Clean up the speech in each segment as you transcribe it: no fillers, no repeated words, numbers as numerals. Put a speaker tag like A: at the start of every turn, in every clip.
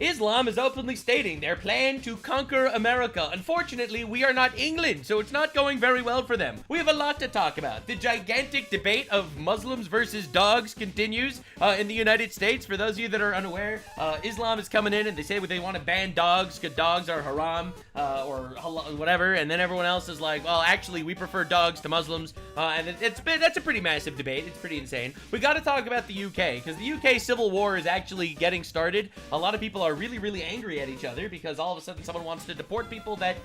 A: Islam is openly stating their plan to conquer America. Unfortunately, we are not England, so it's not going very well for them. We have a lot to talk about. The gigantic debate of Muslims versus dogs continues in the United States. For those of you that are unaware, Islam is coming in and they say they want to ban dogs because dogs are haram or whatever, and then everyone else is like, well, actually, we prefer dogs to Muslims, and that's a pretty massive debate. It's pretty insane. We got to talk about the UK because the UK civil war is actually getting started. A lot of people are really angry at each other because all of a sudden someone wants to deport people that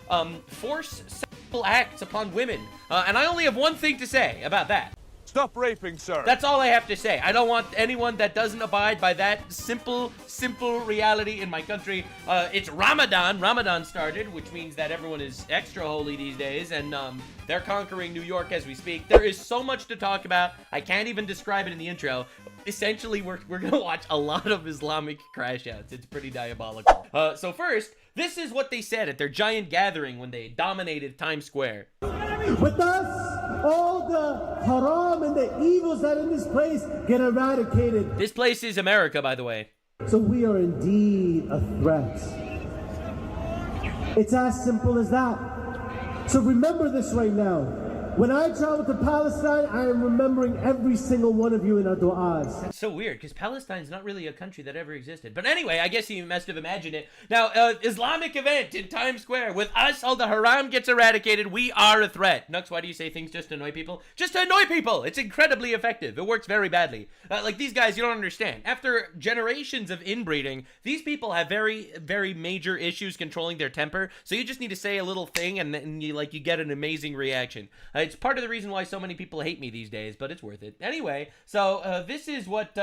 A: force sexual acts upon women. And I only have one thing to say about that.
B: Stop raping, sir.
A: That's all I have to say. I don't want anyone that doesn't abide by that simple reality in my country. It's Ramadan. Ramadan started, which means that everyone is extra holy these days, and they're conquering New York as we speak. There is so much to talk about. I can't even describe it in the intro. Essentially, we're gonna watch a lot of Islamic crashouts. It's pretty diabolical. So first, this is what they said at their giant gathering when they dominated Times Square.
C: With us, all the haram and the evils that are in this place get eradicated.
A: This place is America, by the way.
C: So we are indeed a threat. It's as simple as that. So remember this right now. When I travel to Palestine, I am remembering every single one of you in our du'as.
A: That's so weird, because Palestine's not really a country that ever existed. But anyway, I guess you must have imagined it. Now, Islamic event in Times Square. With us, all the haram gets eradicated. We are a threat. Nux, why do you say things just to annoy people? Just to annoy people! It's incredibly effective. It works very badly. Like, these guys, you don't understand. After generations of inbreeding, these people have very major issues controlling their temper. So you just need to say a little thing, and then you get an amazing reaction. It's part of the reason why so many people hate me these days, but it's worth it. Anyway, so this is what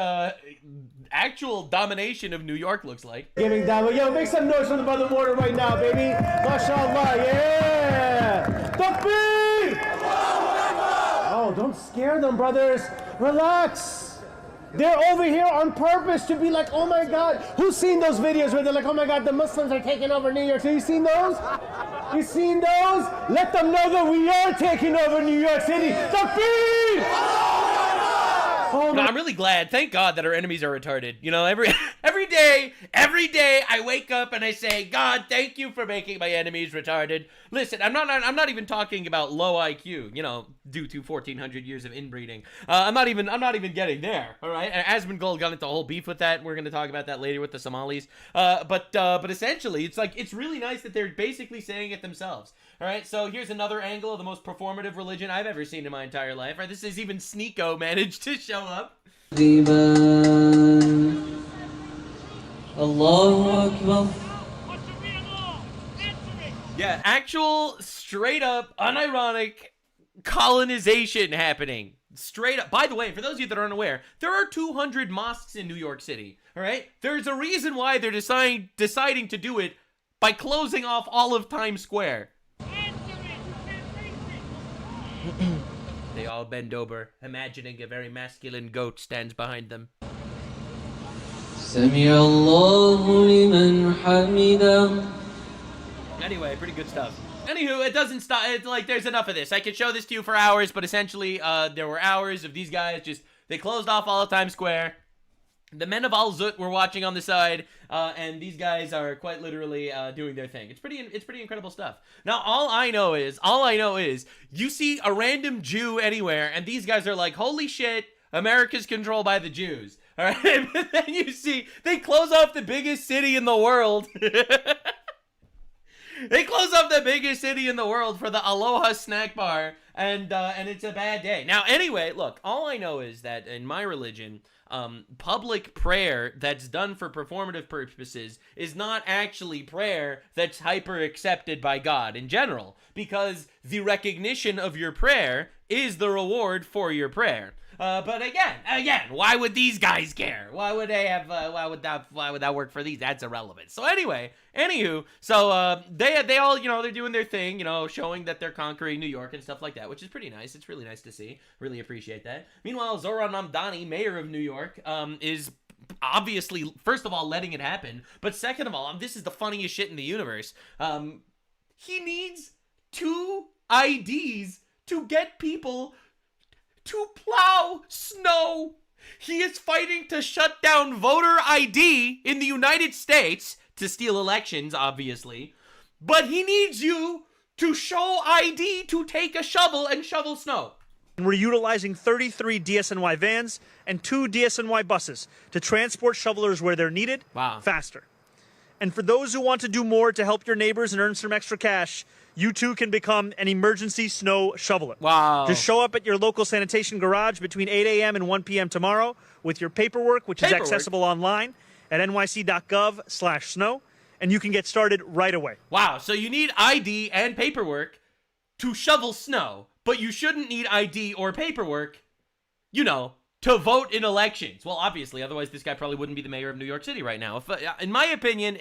A: actual domination of New York looks like.
C: Giving down, yo, make some noise from the mother water right now, baby. MashaAllah, yeah. Takbir! Oh, don't scare them, brothers. Relax. They're over here on purpose to be like, oh my God. Who's seen those videos where they're like, oh my God, the Muslims are taking over New York? So you seen those? You seen those? Let them know that we are taking over New York City. Takbir! Oh,
A: I'm really glad, thank God, that our enemies are retarded. You know, every day I wake up and I say, God, thank you for making my enemies retarded. Listen, I'm not even talking about low IQ, you know, due to 1,400 years of inbreeding. I'm not even getting there. All right, Asmongold got into a whole beef with that. We're going to talk about that later with the Somalis. But essentially, it's really nice that they're basically saying it themselves. All right, so here's another angle of the most performative religion I've ever seen in my entire life. Right, this is even Sneeko managed to show up.
D: Allahu Akbar.
A: Yeah, actual, straight up, unironic colonization happening. Straight up. By the way, for those of you that are unaware, there are 200 mosques in New York City. All right, there's a reason why they're deciding to do it by closing off all of Times Square. They all bend over, imagining a very masculine goat stands behind them.
D: Sami Allahu liman hamida.
A: Anyway, pretty good stuff. Anywho, it doesn't stop. It's like, there's enough of this. I could show this to you for hours, but essentially, there were hours of these guys they closed off all of Times Square. The men of Al-Zut were watching on the side, and these guys are quite literally doing their thing. It's pretty incredible stuff. Now, all I know is, you see a random Jew anywhere, and these guys are like, holy shit, America's controlled by the Jews. All right, but then you see, they close off the biggest city in the world. They close off the biggest city in the world for the Aloha snack bar, and it's a bad day. Now, anyway, look, all I know is that in my religion, public prayer that's done for performative purposes is not actually prayer that's hyper accepted by God in general, because the recognition of your prayer is the reward for your prayer. But again, why would these guys care? Why would they have? Why would that work for these? That's irrelevant. So anywho, so they all, you know, they're doing their thing, you know, showing that they're conquering New York and stuff like that, which is pretty nice. It's really nice to see. Really appreciate that. Meanwhile, Zohran Mamdani, mayor of New York, is obviously, first of all, letting it happen, but second of all, this is the funniest shit in the universe. He needs 2 IDs to get people to plow snow. He is fighting to shut down voter ID in the United States to steal elections, obviously. But he needs you to show ID to take a shovel and shovel snow.
B: We're utilizing 33 DSNY vans and 2 DSNY buses to transport shovelers where they're needed faster. And for those who want to do more to help your neighbors and earn some extra cash, you too can become an emergency snow shoveler.
A: Wow.
B: Just show up at your local sanitation garage between 8 a.m. and 1 p.m. tomorrow with your paperwork, which is accessible online at nyc.gov/snow, and you can get started right away.
A: Wow, so you need ID and paperwork to shovel snow, but you shouldn't need ID or paperwork, you know, to vote in elections. Well, obviously, otherwise this guy probably wouldn't be the mayor of New York City right now. If, in my opinion,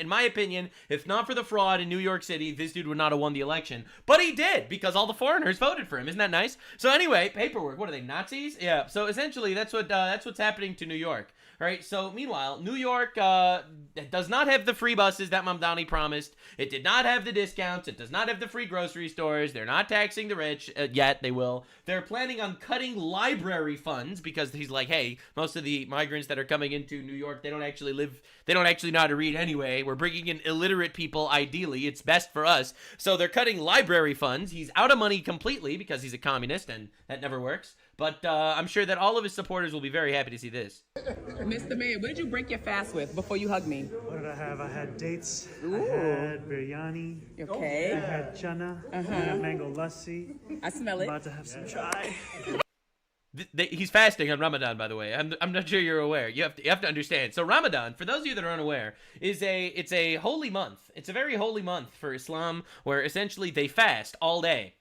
A: if not for the fraud in New York City, this dude would not have won the election. But he did, because all the foreigners voted for him. Isn't that nice? So anyway, paperwork. What are they, Nazis? Yeah. So essentially, that's what's happening to New York. All right. So meanwhile, New York does not have the free buses that Mamdani promised. It did not have the discounts. It does not have the free grocery stores. They're not taxing the rich yet. They will. They're planning on cutting library funds because he's like, hey, most of the migrants that are coming into New York, they don't actually know how to read anyway. We're bringing in illiterate people, ideally. It's best for us. So they're cutting library funds. He's out of money completely because he's a communist, and that never works. But I'm sure that all of his supporters will be very happy to see this.
E: Mr. Mayor, what did you break your fast with before you hugged me?
B: What did I have? I had dates.
E: Ooh.
B: I had biryani.
E: Okay.
B: I had chana. I had mango lassi.
E: I smell it.
B: About to have some chai.
A: He's fasting on Ramadan, by the way. I'm not sure you're aware. You have to understand. So Ramadan, for those of you that are unaware, it's a holy month. It's a very holy month for Islam, where essentially they fast all day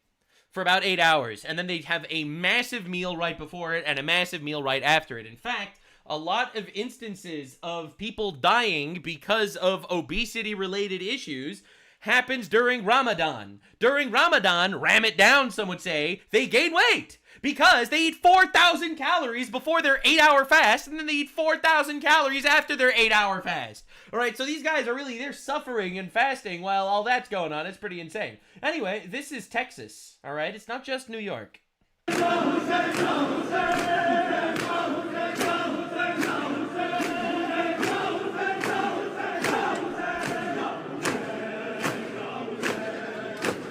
A: for about 8 hours, and then they have a massive meal right before it and a massive meal right after it. In fact, a lot of instances of people dying because of obesity-related issues happens during Ramadan. During Ramadan, ram it down, some would say, they gain weight because they eat 4,000 calories before their 8-hour fast, and then they eat 4,000 calories after their 8-hour fast. All right, so these guys are they're suffering and fasting while all that's going on. It's pretty insane. Anyway, this is Texas, all right? It's not just New York.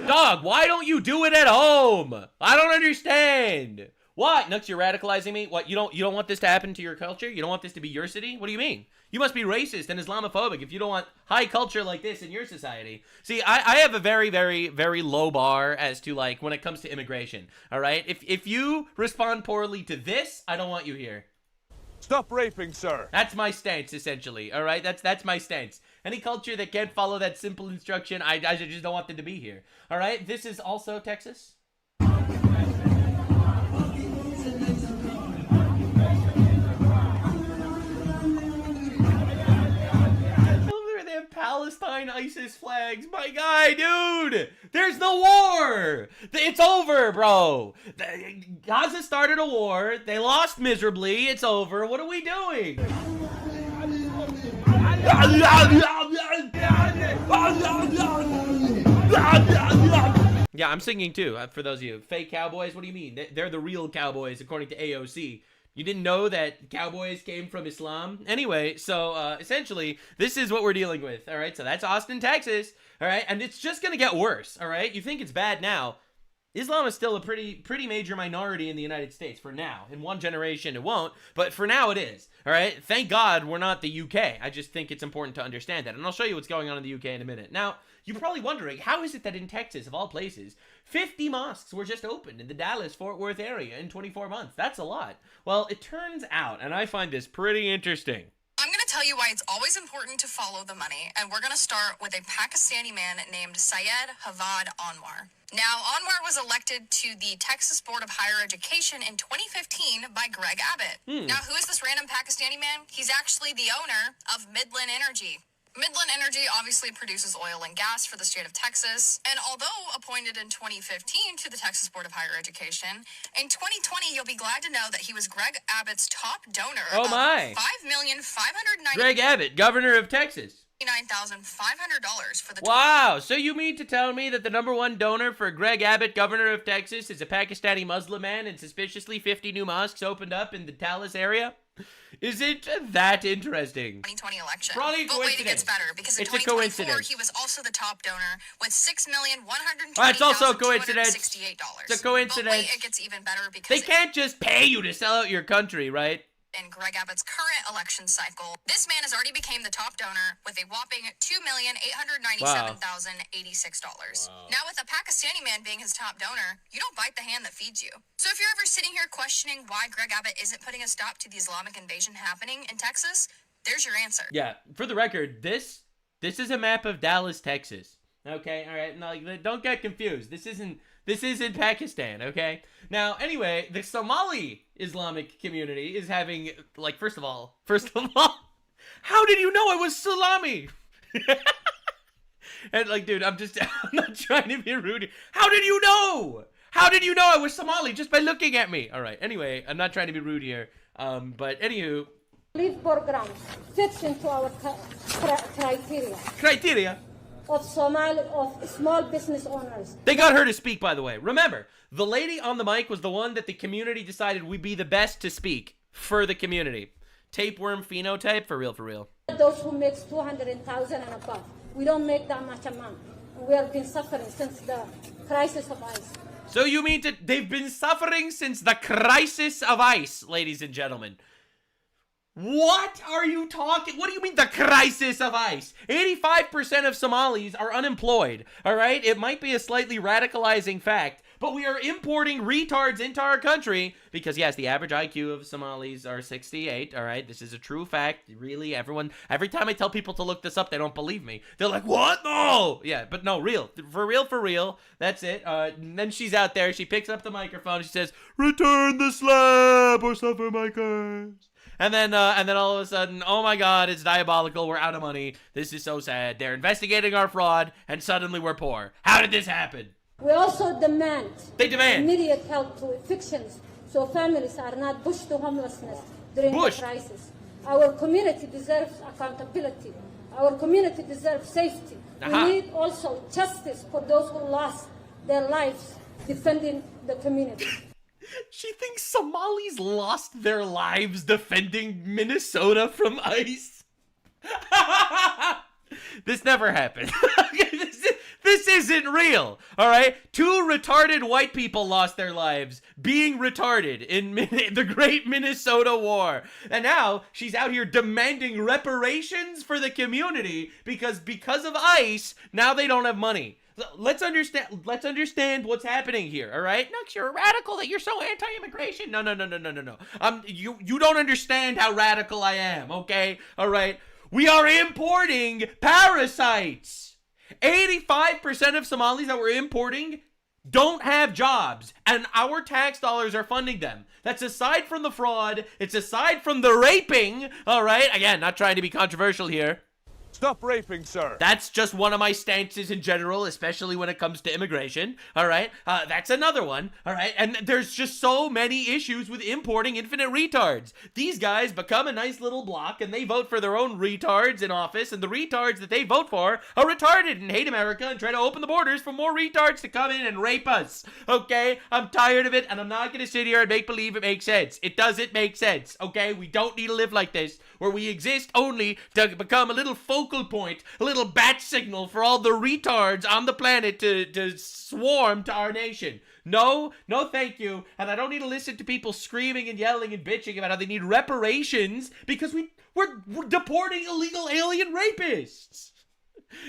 A: Dog, why don't you do it at home? I don't understand. What? Nux, you're radicalizing me? What, you don't want this to happen to your culture? You don't want this to be your city? What do you mean? You must be racist and Islamophobic if you don't want high culture like this in your society. See, I have a very, very, very low bar as to, like, when it comes to immigration, all right? If you respond poorly to this, I don't want you here.
F: Stop raping, sir.
A: That's my stance, essentially, all right? That's my stance. Any culture that can't follow that simple instruction, I just don't want them to be here, all right? This is also Texas. They have Palestine ISIS flags. My guy, dude, there's no war. It's over, bro. Gaza started a war. They lost miserably. It's over. What are we doing? Yeah, I'm singing too. For those of you fake cowboys, what do you mean? They're the real cowboys according to AOC. You didn't know that cowboys came from Islam? Anyway, so essentially, this is what we're dealing with, all right? So that's Austin, Texas, all right? And it's just going to get worse, all right? You think it's bad now. Islam is still a pretty major minority in the United States for now. In one generation, it won't, but for now it is, all right? Thank God we're not the UK. I just think it's important to understand that, and I'll show you what's going on in the UK in a minute. Now, you're probably wondering, how is it that in Texas, of all places, 50 mosques were just opened in the Dallas-Fort Worth area in 24 months? That's a lot. Well, it turns out, and I find this pretty interesting.
G: I'm going to tell you why it's always important to follow the money, and we're going to start with a Pakistani man named Syed Havad Anwar. Now, Anwar was elected to the Texas Board of Higher Education in 2015 by Greg Abbott. Now, who is this random Pakistani man? He's actually the owner of Midland Energy. Midland Energy obviously produces oil and gas for the state of Texas, and although appointed in 2015 to the Texas Board of Higher Education, in 2020 you'll be glad to know that he was Greg Abbott's top donor
A: Oh my!
G: $5,590,000.
A: Greg Abbott, governor of Texas.
G: $9,500 for the
A: Wow, so you mean to tell me that the #1 donor for Greg Abbott, governor of Texas, is a Pakistani Muslim man and suspiciously 50 new mosques opened up in the Dallas area? Is it that interesting?
G: 2020 election.
A: Probably
G: but wait, it gets better because in
A: it's
G: 2024 he was also the top donor with $6,120,268.
A: It's also a coincidence. It's a coincidence.
G: But wait, it gets even better because
A: they can't just pay you to sell out your country, right?
G: In Greg Abbott's current election cycle, this man has already become the top donor with a whopping $2,897,086. Wow. Now, with a Pakistani man being his top donor, you don't bite the hand that feeds you. So if you're ever sitting here questioning why Greg Abbott isn't putting a stop to the Islamic invasion happening in Texas, there's your answer.
A: Yeah, for the record, this is a map of Dallas, Texas. Okay, all right, no, don't get confused. This isn't Pakistan, okay? Now, anyway, the Somali Islamic community is having, like, first of all, how did you know I was Salami? And, like, dude, I'm not trying to be rude. How did you know? How did you know I was Somali just by looking at me? All right, anyway, I'm not trying to be rude here, but anywho.
H: Leave programs fits into our criteria.
A: Criteria?
H: Of small business owners.
A: They got her to speak, by the way. Remember, the lady on the mic was the one that the community decided would be the best to speak for the community. Tapeworm phenotype, for real.
H: Those who make 200,000 and above. We don't make that much amount. We have been suffering since the crisis of ice.
A: So you mean they've been suffering since the crisis of ice, ladies and gentlemen. What are you talking? What do you mean the crisis of ice? 85% of Somalis are unemployed, all right? It might be a slightly radicalizing fact, but we are importing retards into our country because, yes, the average IQ of Somalis are 68, all right? This is a true fact. Really, every time I tell people to look this up, they don't believe me. They're like, what? No! Yeah, but no, for real. That's it. And then she's out there. She picks up the microphone. She says, return the slab or suffer my curse. And then all of a sudden, oh my God, it's diabolical. We're out of money. This is so sad. They're investigating our fraud, and suddenly we're poor. How did this happen?
H: We also demand.
A: They demand
H: immediate help to evictions, so families are not pushed to homelessness during the crisis. Our community deserves accountability. Our community deserves safety. We need also justice for those who lost their lives defending the community.
A: She thinks Somalis lost their lives defending Minnesota from ice. This never happened. This isn't real, all right? 2 retarded white people lost their lives being retarded in the Great Minnesota War. And now she's out here demanding reparations for the community because of ice, now they don't have money. Let's understand what's happening here, all right? Nux, you're a radical that you're so anti-immigration. No. You don't understand how radical I am, okay? All right? We are importing parasites. 85% of Somalis that we're importing don't have jobs, and our tax dollars are funding them. That's aside from the fraud. It's aside from the raping, all right? Again, not trying to be controversial here.
F: Stop raping, sir.
A: That's just one of my stances in general, especially when it comes to immigration, all right? That's another one, all right? And there's just so many issues with importing infinite retards. These guys become a nice little block, and they vote for their own retards in office, and the retards that they vote for are retarded and hate America and try to open the borders for more retards to come in and rape us, okay? I'm tired of it, and I'm not going to sit here and make believe it makes sense. It doesn't make sense, okay? We don't need to live like this, where we exist only to become a little focal point, a little bat signal for all the retards on the planet to swarm to our nation. No, thank you. And I don't need to listen to people screaming and yelling and bitching about how they need reparations because we're deporting illegal alien rapists.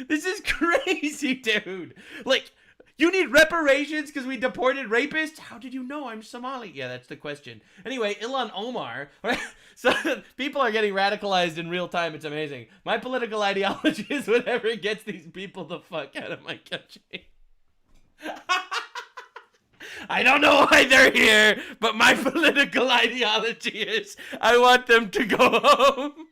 A: This is crazy, dude. Like, you need reparations because we deported rapists? How did you know I'm Somali? Yeah, that's the question. Anyway, Ilhan Omar. Right? So people are getting radicalized in real time. It's amazing. My political ideology is whatever gets these people the fuck out of my country. I don't know why they're here, but my political ideology is I want them to go home.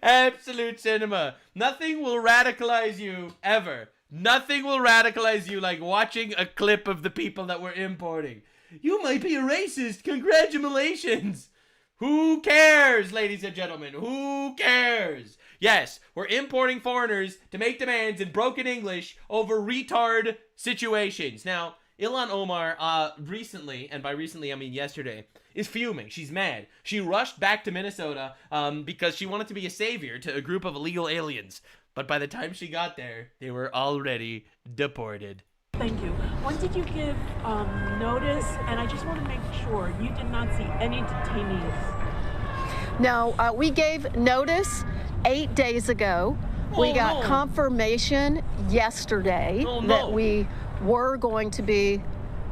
A: Absolute cinema. Nothing will radicalize you ever. Nothing will radicalize you like watching a clip of the people that we're importing. You might be a racist. Congratulations. Who cares, ladies and gentlemen? Who cares? Yes, we're importing foreigners to make demands in broken English over retard situations. Now, Ilhan Omar recently, and by recently I mean yesterday, is fuming. She's mad. She rushed back to Minnesota because she wanted to be a savior to a group of illegal aliens. But by the time she got there, they were already deported.
I: Thank you. When did you give notice? And I just want to make sure you did not see any detainees.
J: No, we gave notice 8 days ago. We got confirmation yesterday that we were going to be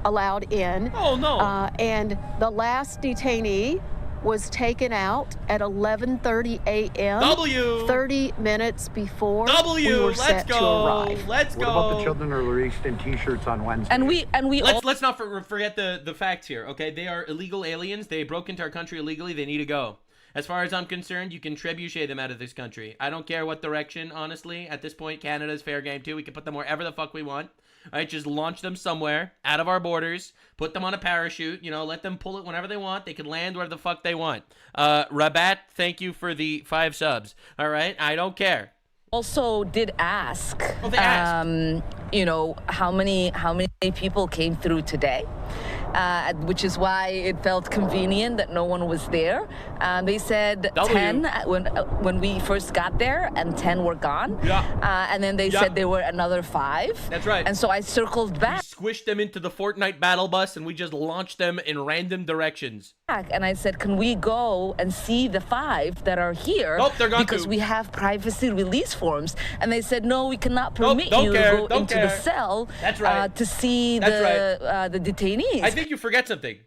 J: allowed in.
A: Oh, no.
J: And the last detainee was taken out at 11:30 a.m. 30 minutes before we were set to arrive.
A: Let's go.
K: What about the children are released in T-shirts on Wednesday?
E: And we
A: let's not forget the facts here. Okay, they are illegal aliens. They broke into our country illegally. They need to go. As far as I'm concerned, you can trebuchet them out of this country. I don't care what direction, honestly. At this point, Canada's fair game too. We can put them wherever the fuck we want. All right, just launch them somewhere out of our borders. Put them on a parachute. You know, let them pull it whenever they want. They can land where the fuck they want. Rabat, thank you for the 5 subs. All right, I don't care.
E: Also did ask,
A: they asked.
E: you know, how many people came through today, which is why it felt convenient that no one was there. They said 10 when we first got there, and 10 were gone. And then they said there were another 5.
A: That's right.
E: And so I circled back.
A: We squished them into the Fortnite battle bus, and we just launched them in random directions.
E: And I said, can we go and see the 5 that are here?
A: Nope, they're gone
E: because
A: too.
E: we have privacy release forms. And they said, no, we cannot permit you to go into the cell.
A: That's right.
E: To see the detainees.
A: I think you forget something.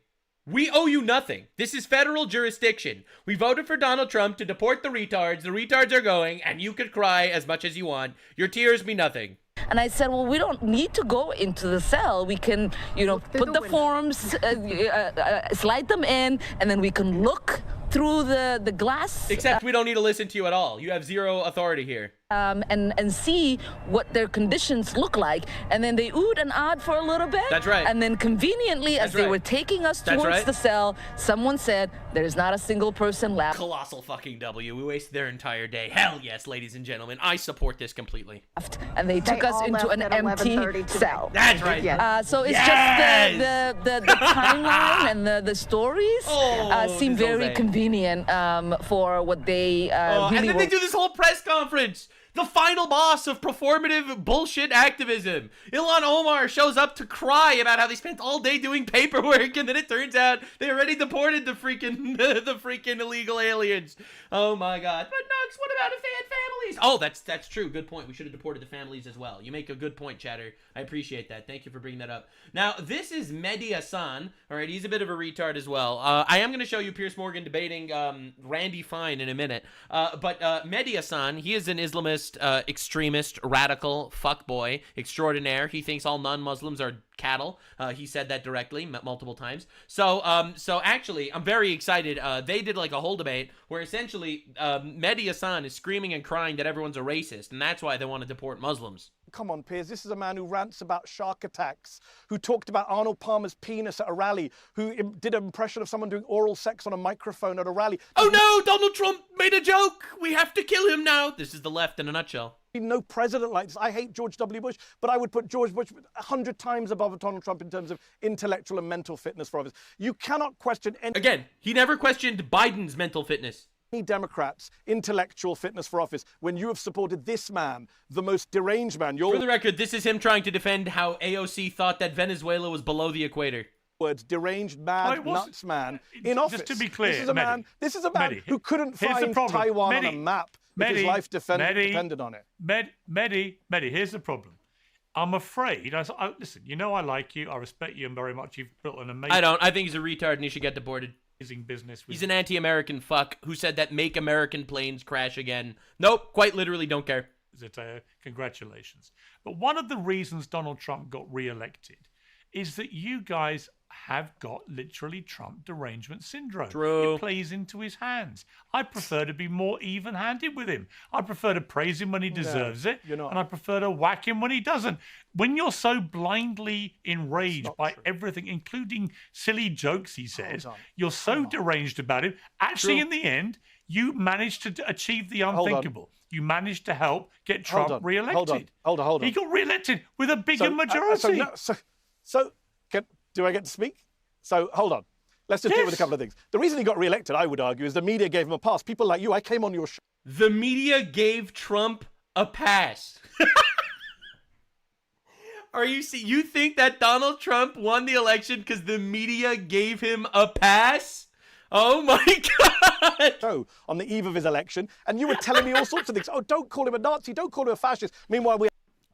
A: We owe you nothing. This is federal jurisdiction. We voted for Donald Trump to deport the retards. The retards are going, and you could cry as much as you want. Your tears mean nothing.
E: And I said, well, we don't need to go into the cell. We can, you know, put the forms, slide them in, and then we can look through the glass.
A: Except we don't need to listen to you at all. You have zero authority here.
E: And see what their conditions look like. And then they oohed and ahed for a little bit.
A: That's right.
E: And then conveniently, as they were taking us towards the cell, someone said, there's not a single person left.
A: Colossal fucking W. We wasted their entire day. Hell yes, ladies and gentlemen. I support this completely.
E: And they took us into an empty cell.
A: That's right.
E: So it's just the timeline and the stories seem very convenient for what they really
A: and then they do this whole press conference. The final boss of performative bullshit activism. Ilhan Omar shows up to cry about how they spent all day doing paperwork, and then it turns out they already deported the freaking the freaking illegal aliens. Oh my god. But Nux, what about the families? Oh, that's true. Good point. We should have deported the families as well. You make a good point, Chatter. I appreciate that. Thank you for bringing that up. Now, this is Mehdi Hassan. All right, he's a bit of a retard as well. I am going to show you Piers Morgan debating Randy Fine in a minute. But Mehdi Hassan, he is an Islamist, extremist, radical fuckboy extraordinaire. He thinks all non-Muslims are cattle. He said that directly multiple times. So actually, I'm very excited. They did like a whole debate where essentially Mehdi Hassan is screaming and crying that everyone's a racist, and that's why they want to deport Muslims.
L: Come on, Piers, this is a man who rants about shark attacks, who talked about Arnold Palmer's penis at a rally, who did an impression of someone doing oral sex on a microphone at a rally.
A: Oh no, Donald Trump made a joke! We have to kill him now! This is the left in a nutshell.
L: No president like this. I hate George W. Bush, but I would put George Bush 100 times above Donald Trump in terms of intellectual and mental fitness for office. You cannot question any...
A: Again, he never questioned Biden's mental fitness.
L: Any Democrats' intellectual fitness for office when you have supported this man, the most deranged man.
A: For the record, this is him trying to defend how AOC thought that Venezuela was below the equator.
L: Words, deranged, mad, nuts man in office.
M: Just to be clear,
L: this is a man who couldn't find Taiwan on a map if his life depended on it.
M: Mehdi, here's the problem. I'm afraid, listen, you know I like you, I respect you very much. You've built an amazing...
A: I don't. I think he's a retard and he should get deported.
M: Business with
A: He's an anti-American fuck who said that make American planes crash again. Nope, quite literally don't care.
M: Congratulations. But one of the reasons Donald Trump got re-elected is that you guys have got literally Trump derangement syndrome.
A: True.
M: It plays into his hands. I prefer to be more even-handed with him. I prefer to praise him when he deserves it, and I prefer to whack him when he doesn't. When you're so blindly enraged by everything, including silly jokes he says, you're so deranged about him. Actually, in the end, you managed to achieve the unthinkable. You managed to help get Trump re-elected.
L: Hold on.
M: He got re-elected with a bigger majority.
L: So Do I get to speak? So, hold on. Let's just deal with a couple of things. The reason he got re-elected, I would argue, is the media gave him a pass. People like you, I came on your show.
A: The media gave Trump a pass. You think that Donald Trump won the election because the media gave him a pass? Oh my God!
L: So, on the eve of his election, and you were telling me all sorts of things. Oh, don't call him a Nazi, don't call him a fascist. Meanwhile, we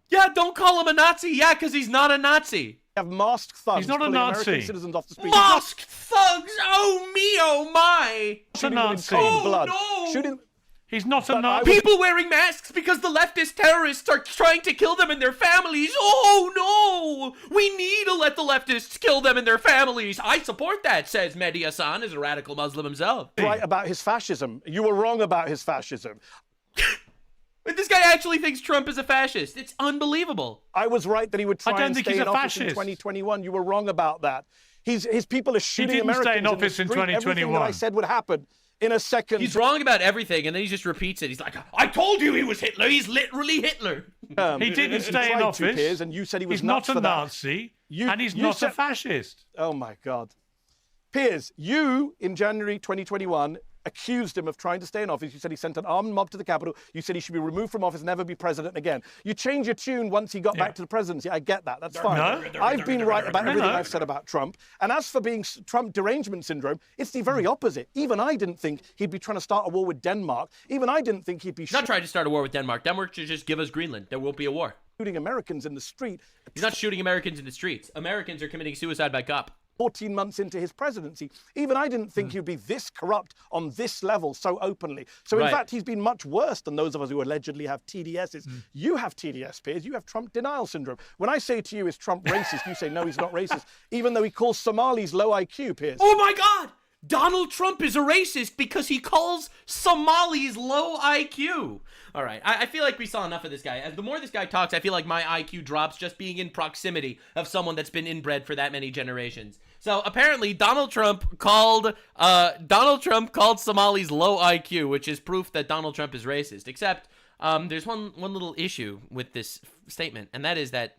A: Yeah, don't call him a Nazi. Yeah, because he's not a Nazi.
L: have masked thugs.
M: He's not a
L: pulling
M: Nazi.
L: American citizens off the street.
A: Masked thugs! Oh me, oh my!
M: He's a Nazi.
L: Cold blood.
A: No!
L: Shooting.
M: He's not a Nazi.
A: People wearing masks because the leftist terrorists are trying to kill them and their families. Oh no! We need to let the leftists kill them and their families. I support that, says Mehdi Hassan, is a radical Muslim himself.
L: Right about his fascism. You were wrong about his fascism.
A: But this guy actually thinks Trump is a fascist. It's unbelievable.
L: I was right that he would try and
M: think
L: stay
M: he's
L: in
M: a
L: office in
M: fascist.
L: 2021. You were wrong about that. His people are shooting
M: didn't
L: Americans
M: stay in office in
L: the street. Everything
M: 2021.
L: that I said would happen in a second.
A: He's wrong about everything, and then he just repeats it. He's like, I told you he was Hitler. He's literally Hitler.
M: He didn't stay in office.
L: Piers, and you said he was
M: he's not a
L: for that.
M: Nazi, and he's not a fascist.
L: Oh, my God. Piers, you, in January 2021, accused him of trying to stay in office. You said he sent an armed mob to the Capitol. You said he should be removed from office, never be president again. You changed your tune once he got back to the presidency. I get that. That's fine. I've been right about everything I've said about Trump. And as for being Trump derangement syndrome, it's the very opposite. Even I didn't think he'd be trying to start a war with Denmark. Even I didn't think he'd be...
A: He's not trying to start a war with Denmark. Denmark should just give us Greenland. There won't be a war.
L: Shooting Americans in the street.
A: He's not shooting Americans in the streets. Americans are committing suicide by cop.
L: 14 months into his presidency. Even I didn't think he'd be this corrupt on this level so openly. So, in fact, he's been much worse than those of us who allegedly have TDSs. You have TDS, Piers. You have Trump denial syndrome. When I say to you, is Trump racist? You say, no, he's not racist, even though he calls Somalis low IQ, Piers.
A: Oh, my God! Donald Trump is a racist because he calls Somalis low IQ. All right, I feel like we saw enough of this guy. As the more this guy talks, I feel like my IQ drops just being in proximity of someone that's been inbred for that many generations. So apparently Donald Trump called Somalis low IQ, which is proof that Donald Trump is racist. Except there's one little issue with this statement, and that is that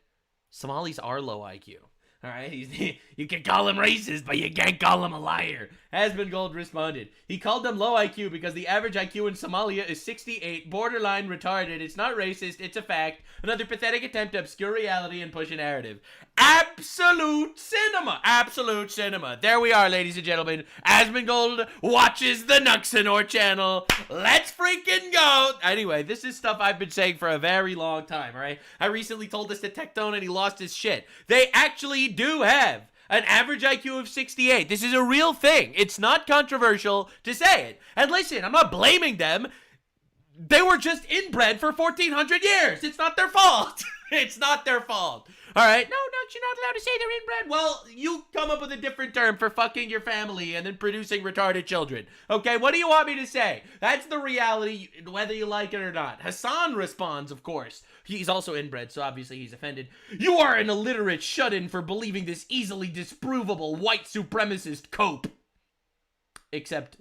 A: Somalis are low IQ. All right, you can call him racist, but you can't call him a liar. Hasbin Gold responded. He called them low IQ because the average IQ in Somalia is 68, borderline retarded. It's not racist, it's a fact. Another pathetic attempt to obscure reality and push a narrative. Absolute cinema. Absolute cinema. There we are, ladies and gentlemen. Hasbin Gold watches the Nuxanor channel. Let's freaking go. Anyway, this is stuff I've been saying for a very long time, all right? I recently told this to Tectone and he lost his shit. They actually do have an average IQ of 68. This is a real thing. It's not controversial to say it. And listen, I'm not blaming them. They were just inbred for 1,400 years. It's not their fault. It's not their fault. All right? No, you're not allowed to say they're inbred. Well, you come up with a different term for fucking your family and then producing retarded children. Okay, what do you want me to say? That's the reality, whether you like it or not. Hassan responds, of course. He's also inbred, so obviously he's offended. You are an illiterate shut-in for believing this easily disprovable white supremacist cope. Except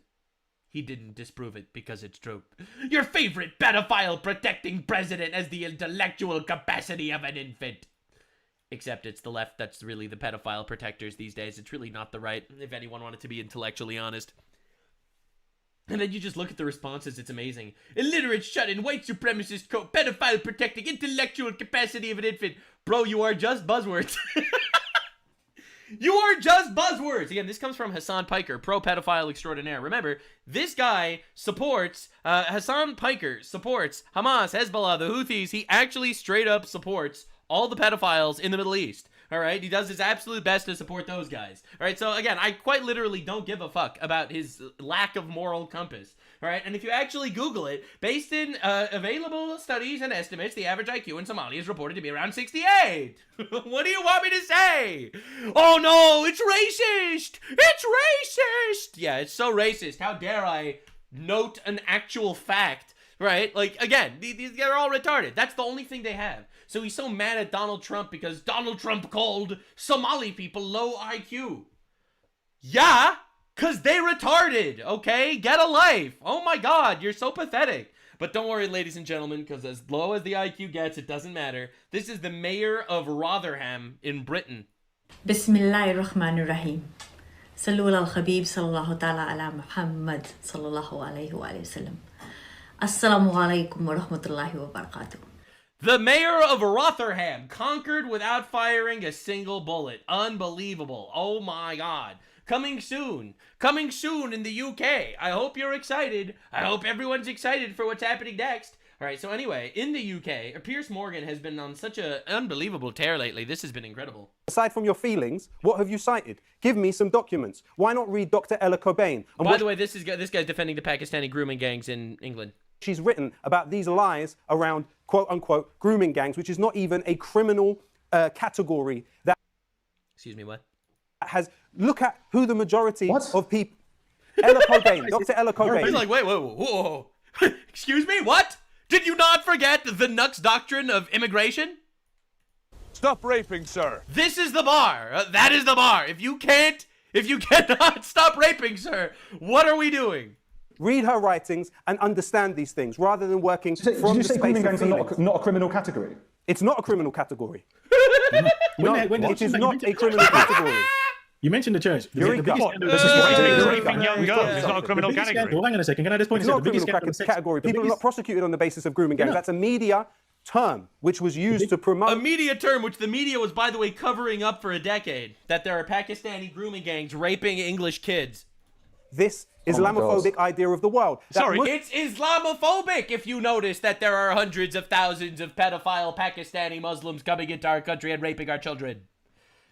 A: he didn't disprove it because it's true. Your favorite pedophile protecting president has the intellectual capacity of an infant. Except it's the left that's really the pedophile protectors these days. It's really not the right, if anyone wanted to be intellectually honest. And then you just look at the responses, it's amazing. Illiterate shut-in, white supremacist cope, pedophile protecting, intellectual capacity of an infant. Bro, you are just buzzwords. You are just buzzwords. Again, this comes from Hassan Piker, pro-pedophile extraordinaire. Remember, this guy supports, Hassan Piker supports Hamas, Hezbollah, the Houthis. He actually straight up supports all the pedophiles in the Middle East. All right, he does his absolute best to support those guys. All right, so again, I quite literally don't give a fuck about his lack of moral compass. All right, and if you actually Google it, based in available studies and estimates, the average IQ in Somalia is reported to be around 68. What do you want me to say? Oh no, it's racist! It's racist! Yeah, it's so racist. How dare I note an actual fact, right? Like, again, they're all retarded. That's the only thing they have. So he's so mad at Donald Trump because Donald Trump called Somali people low IQ. Yeah, because they retarded, okay? Get a life. Oh my God, you're so pathetic. But don't worry, ladies and gentlemen, because as low as the IQ gets, it doesn't matter. This is the mayor of Rotherham in Britain.
N: Bismillahir Rahmanir Rahim. Sallu al Habib sallallahu ta'ala ala Muhammad sallallahu alayhi wa sallam. Assalamu alaikum wa rahmatullahi wa barakatuh.
A: The mayor of Rotherham conquered without firing a single bullet. Unbelievable. Oh my God. Coming soon. Coming soon in the UK. I hope you're excited. I hope everyone's excited for what's happening next. All right, so anyway, in the UK, Piers Morgan has been on such an unbelievable tear lately. This has been incredible.
O: Aside from your feelings, what have you cited? Give me some documents. Why not read Dr. Ella Cobain?
A: By the way, this guy's defending the Pakistani grooming gangs in England.
O: She's written about these lies around quote-unquote grooming gangs, which is not even a criminal category that...
A: Excuse me, what?
O: ...has... Look at who the majority of people... Ella Cobain, Dr. Ella Cobain.
A: He's like, wait, whoa. Excuse me, what? Did you not forget the Nux doctrine of immigration?
F: Stop raping, sir.
A: This is the bar. That is the bar. If you cannot stop raping, sir, what are we doing?
O: Read her writings and understand these things rather than working from the space
C: grooming
O: of
C: gangs are not a criminal category?
O: It's not a criminal category.
C: When
O: it is not a criminal category.
C: You mentioned the church.
M: Raping young girls is not a criminal category.
C: Hang on a second. Can I just point
O: It's not a criminal category. People are not prosecuted on the basis of grooming gangs. That's a media term which was used to promote...
A: A media term which the media was, by the way, covering up for a decade. That there are Pakistani grooming gangs raping English kids.
O: This Islamophobic idea of the world.
A: It's Islamophobic if you notice that there are hundreds of thousands of pedophile Pakistani Muslims coming into our country and raping our children.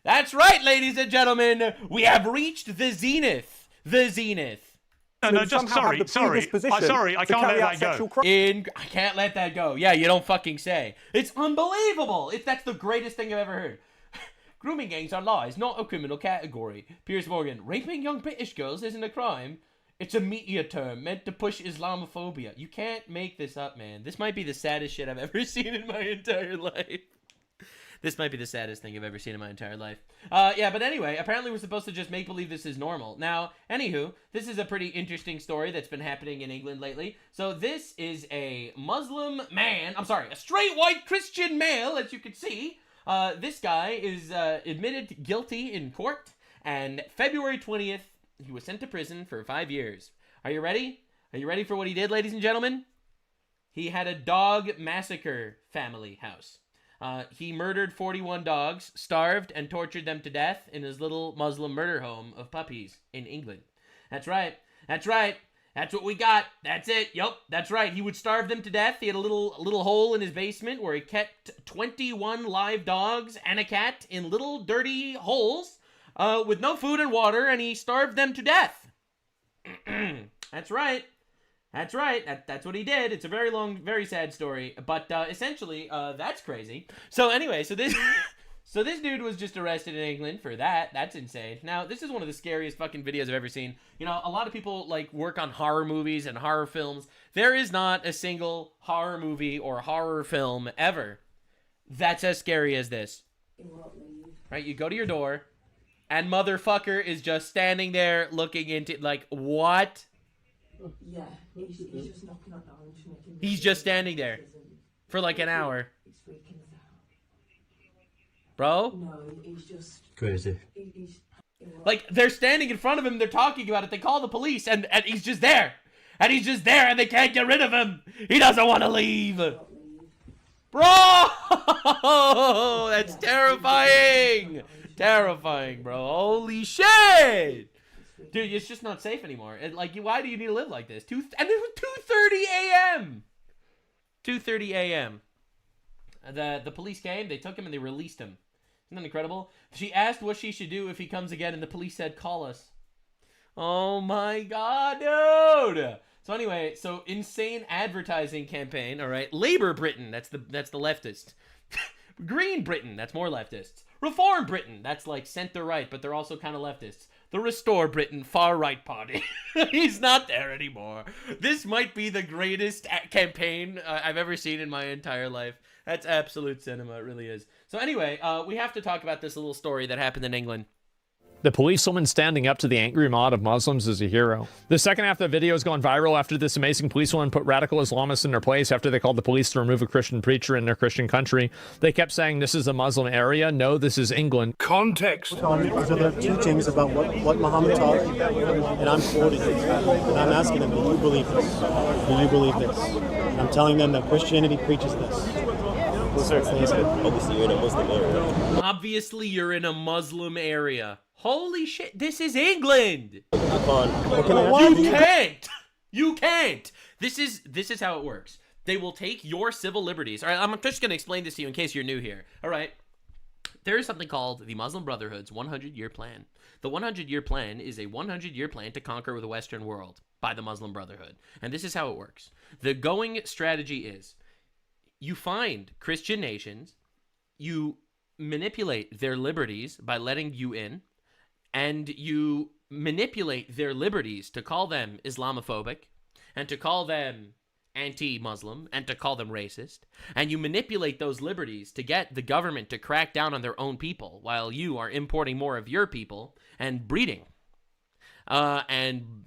A: That's right, ladies and gentlemen. We have reached the zenith. The zenith.
M: No, just sorry, I can't let that go.
A: I can't let that go. Yeah, you don't fucking say. It's unbelievable. That's the greatest thing I've ever heard. Grooming gangs are lies, not a criminal category. Piers Morgan, raping young British girls isn't a crime. It's a media term meant to push Islamophobia. You can't make this up, man. This might be the saddest shit I've ever seen in my entire life. This might be the saddest thing I've ever seen in my entire life. Yeah, but anyway, apparently we're supposed to just make believe this is normal. Now, anywho, this is a pretty interesting story that's been happening in England lately. So this is a Muslim man, a straight white Christian male, as you can see. This guy is admitted guilty in court, and February 20th, he was sent to prison for 5 years. Are you ready? Are you ready for what he did, ladies and gentlemen? He had a dog massacre family house. He murdered 41 dogs, starved, and tortured them to death in his little Muslim murder home of puppies in England. That's right. That's right. That's what we got. That's it. Yup, that's right. He would starve them to death. He had a little hole in his basement where he kept 21 live dogs and a cat in little dirty holes with no food and water, and he starved them to death. That's right. That's right. That's what he did. It's a very long, very sad story. But essentially, that's crazy. So anyway, so this dude was just arrested in England for that. That's insane. Now, this is one of the scariest fucking videos I've ever seen. You know, a lot of people like work on horror movies and horror films. There is not a single horror movie or horror film ever that's as scary as this. Right? You go to your door, and motherfucker is just standing there looking into, like, what?
P: Yeah, he's just knocking on down.
A: He's just standing there for like an hour. Bro?
P: No, he's just...
C: Crazy.
A: Like, they're standing in front of him, they're talking about it, they call the police, and he's just there. And he's just there, and they can't get rid of him. He doesn't want to leave. Bro! That's terrifying! Terrifying, bro. Holy shit! Dude, it's just not safe anymore. Why do you need to live like this? And it was 2:30 a.m. 2:30 a.m. The police came, they took him, and they released him. Isn't that incredible? She asked what she should do if he comes again, and the police said, call us. Oh my god, dude! So anyway, insane advertising campaign, all right? Labour Britain, that's the leftist. Green Britain, that's more leftists. Reform Britain, that's like centre-right, but they're also kind of leftists. The Restore Britain far-right party. He's not there anymore. This might be the greatest campaign I've ever seen in my entire life. That's absolute cinema, it really is. So anyway, we have to talk about this little story that happened in England.
Q: The policewoman standing up to the angry mob of Muslims is a hero. The second half of the video has gone viral after this amazing policewoman put radical Islamists in their place after they called the police to remove a Christian preacher in their Christian country. They kept saying, this is a Muslim area. No, this is England.
R: Context. So there are teachings about what Muhammad taught, and I'm quoting it. And I'm asking them, do you believe this? Do you believe this? And I'm telling them that Christianity preaches this.
S: Obviously, you're in a Muslim area.
A: Obviously, you're in a Muslim area. Holy shit, this is England! You can't! This is how it works. They will take your civil liberties. All right, I'm just going to explain this to you in case you're new here. All right, there is something called the Muslim Brotherhood's 100-year plan. The 100-year plan is a 100-year plan to conquer the Western world by the Muslim Brotherhood. And this is how it works. The going strategy is, you find Christian nations, you manipulate their liberties by letting you in, and you manipulate their liberties to call them Islamophobic, and to call them anti-Muslim, and to call them racist, and you manipulate those liberties to get the government to crack down on their own people, while you are importing more of your people and breeding. And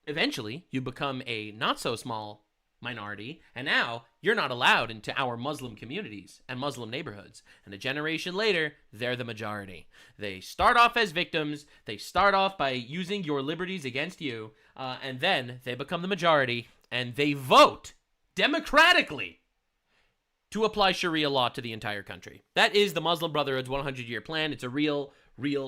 A: eventually, you become a not-so-small minority, and now you're not allowed into our Muslim communities and Muslim neighborhoods. And a generation later, they're the majority. They start off as victims, they start off by using your liberties against you, and then they become the majority, and they vote democratically to apply Sharia law to the entire country. That is the Muslim Brotherhood's 100-year plan. It's a real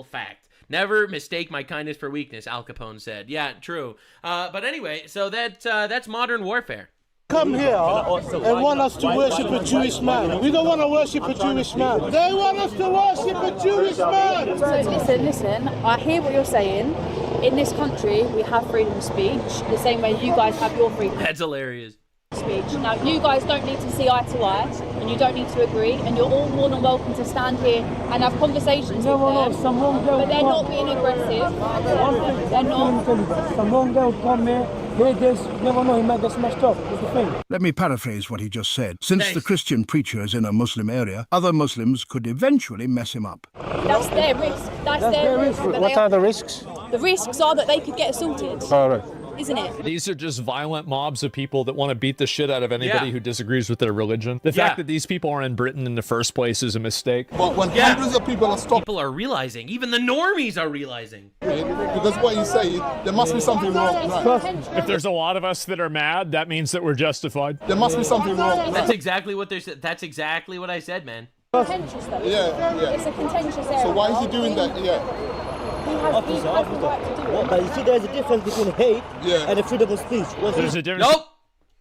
A: fact. Never mistake my kindness for weakness, Al Capone said. Yeah, true. But anyway, so that's modern warfare.
T: Come here and want us to worship a Jewish man. We don't want to worship a Jewish man. They want us to worship a Jewish man.
U: So listen, I hear what you're saying. In this country, we have freedom of speech, the same way you guys have your freedom.
A: That's hilarious.
U: Speech. Now, you guys don't need to see eye to eye, and you don't need to agree, and you're all more than welcome to stand here and have conversations with them. But they're not being aggressive. They're not.
T: Someone will come here, hear this, never know, he might get smashed up. That's the thing.
V: Let me paraphrase what he just said. Since the Christian preacher is in a Muslim area, other Muslims could eventually mess him up.
U: That's their risk. That's their risk.
T: What are the risks?
U: The risks are that they could get assaulted.
T: All right.
U: Isn't it?
Q: These are just violent mobs of people that want to beat the shit out of anybody who disagrees with their religion. The fact that these people are in Britain in the first place is a mistake.
W: But when hundreds of people are stopped...
A: People are realizing, even the normies are realizing.
W: Because what you say, there must be something wrong. Right?
Q: If there's a lot of us that are mad, that means that we're justified.
W: There must be something wrong.
A: That's exactly what they said. That's exactly what I said, man.
U: Contentious though.
W: Yeah.
U: It's a contentious area.
W: So why is he doing that? Yeah.
U: He has the right to do it.
T: But you see, there's a difference between hate and the freedom of speech.
Q: There's a difference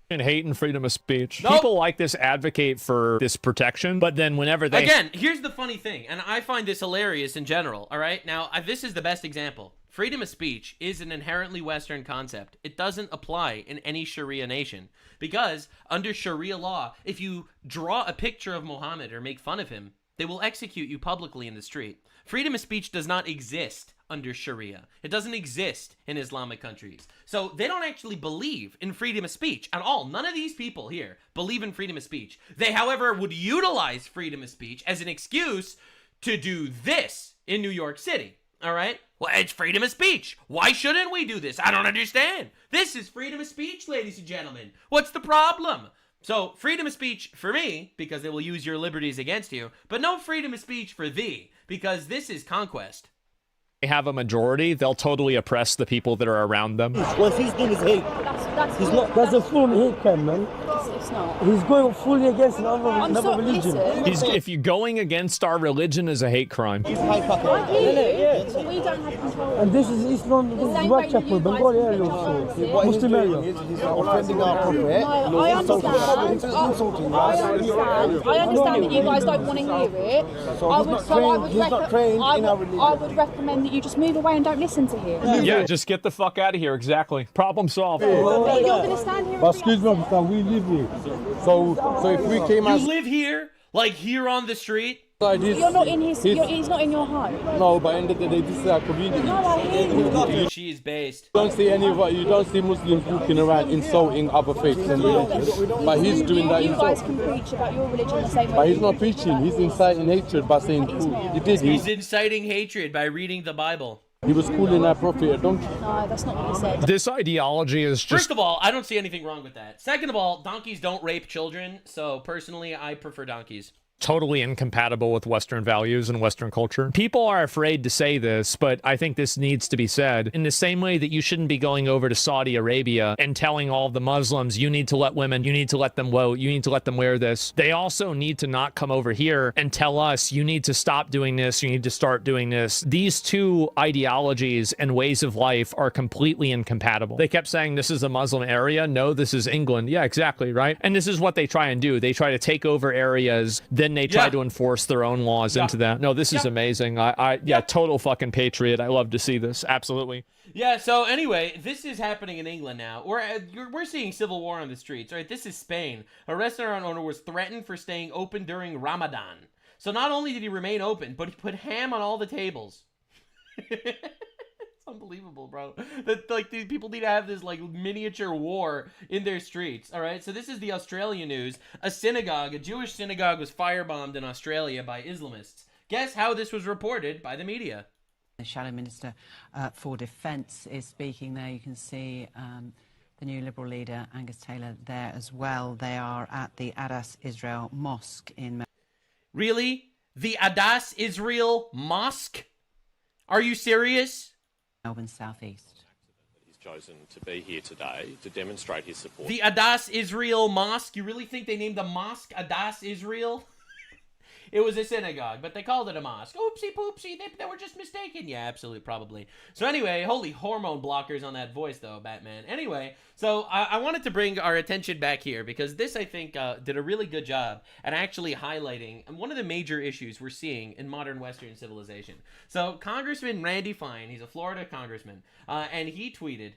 Q: between hate and freedom of speech. People like this advocate for this protection, but then whenever they...
A: Again, here's the funny thing, and I find this hilarious in general, all right? Now, this is the best example. Freedom of speech is an inherently Western concept. It doesn't apply in any Sharia nation, because under Sharia law, if you draw a picture of Muhammad or make fun of him, they will execute you publicly in the street. Freedom of speech does not exist under Sharia. It doesn't exist in Islamic countries. So they don't actually believe in freedom of speech at all. None of these people here believe in freedom of speech. They, however, would utilize freedom of speech as an excuse to do this in New York City. All right? Well, it's freedom of speech. Why shouldn't we do this? I don't understand. This is freedom of speech, ladies and gentlemen. What's the problem? So, freedom of speech for me, because they will use your liberties against you, but no freedom of speech for thee, because this is conquest.
Q: They have a majority, they'll totally oppress the people that are around them.
T: What he's doing is hate. That's a full hate crime, man.
U: It's not.
T: He's going fully against another religion.
Q: If you're going against our religion is a hate crime.
U: We don't have control.
T: And this is Islam, this is Whitechapel, Bengali area also. Muslim area.
U: He's offending our prophet. I understand. I understand that you guys don't want to hear it. I would recommend that you just move away and don't listen to him.
Q: Yeah, just get the fuck out of here. Exactly. Problem solved.
U: But you're going to stand here.
T: But excuse me, we live here. So if we came
A: out... You live here? Like here on the street?
U: You're not in his. He's not in your home.
B: No, but end of the day, this is our community.
U: No, I hear you.
A: She is based.
B: You don't see any of you don't see Muslims walking around insulting other faiths and religions. But he's doing that
U: You
B: himself.
U: guys can preach about your religion the same way.
B: But he's not preaching. He's inciting hatred by saying cool. He did.
A: He's inciting hatred by reading the Bible.
B: He was calling that prophet a donkey.
U: No, that's not what he said.
Q: This ideology is just...
A: First of all, I don't see anything wrong with that. Second of all, donkeys don't rape children, so personally, I prefer donkeys.
Q: Totally incompatible with Western values and Western culture. People are afraid to say this, but I think this needs to be said. In the same way that you shouldn't be going over to Saudi Arabia and telling all the Muslims, you need to let women, you need to let them vote, you need to let them wear this. They also need to not come over here and tell us, you need to stop doing this, you need to start doing this. These two ideologies and ways of life are completely incompatible. They kept saying this is a Muslim area. No, this is England. Yeah, exactly, right? And this is what they try and do. They try to take over areas, then they try to enforce their own laws into that. No, this is amazing. Yeah, total fucking patriot. I love to see this. Absolutely.
A: Yeah, so anyway, this is happening in England now. We're seeing civil war on the streets, right? This is Spain. A restaurant owner was threatened for staying open during Ramadan. So not only did he remain open, but he put ham on all the tables. Unbelievable, bro. That like these people need to have this like miniature war in their streets. All right, so this is the Australian news. A Jewish synagogue was firebombed in Australia by Islamists. Guess how this was reported by the media?
D: The Shadow Minister for Defence is speaking there. You can see the new Liberal leader Angus Taylor there as well. They are at the Adas Israel Mosque in.
A: Really? The Adas Israel Mosque? Are you serious?
D: Melbourne Southeast.
S: He's chosen to be here today to demonstrate his support.
A: The Adas Israel Mosque? You really think they named the mosque Adas Israel? It was a synagogue, but they called it a mosque. Oopsie poopsie, they were just mistaken. Yeah, absolutely, probably. So anyway, holy hormone blockers on that voice, though, Batman. Anyway, so I wanted to bring our attention back here because this, I think, did a really good job at actually highlighting one of the major issues we're seeing in modern Western civilization. So Congressman Randy Fine, he's a Florida congressman, and he tweeted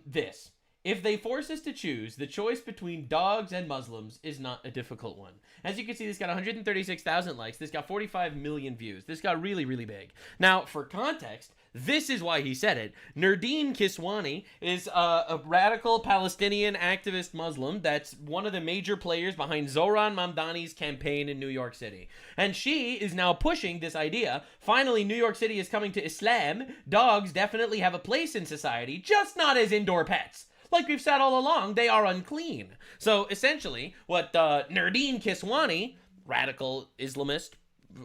A: this. If they force us to choose, the choice between dogs and Muslims is not a difficult one. As you can see, this got 136,000 likes. This got 45 million views. This got really, really big. Now, for context, this is why he said it. Nurdin Kiswani is a radical Palestinian activist Muslim that's one of the major players behind Zohran Mamdani's campaign in New York City. And she is now pushing this idea. Finally, New York City is coming to Islam. Dogs definitely have a place in society, just not as indoor pets. Like we've said all along, they are unclean. So essentially, what Nurdin Kiswani, radical Islamist,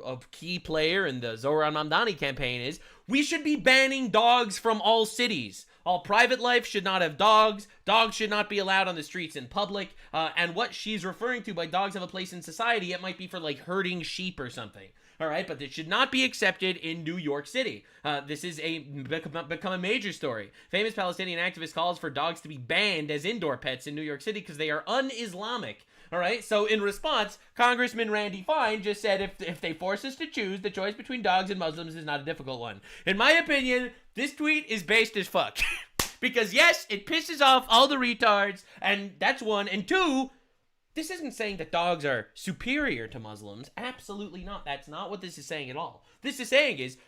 A: a key player in the Zohran Mamdani campaign is, we should be banning dogs from all cities. All private life should not have dogs. Dogs should not be allowed on the streets in public. And what she's referring to by dogs have a place in society, it might be for like herding sheep or something. All right, but this should not be accepted in New York City. This is become a major story. Famous Palestinian activist calls for dogs to be banned as indoor pets in New York City because they are un-Islamic. All right, so in response, Congressman Randy Fine just said if they force us to choose, the choice between dogs and Muslims is not a difficult one. In my opinion, this tweet is based as fuck. Because yes, it pisses off all the retards, and that's one. And two, this isn't saying that dogs are superior to Muslims. Absolutely not. That's not what this is saying at all. This is saying is,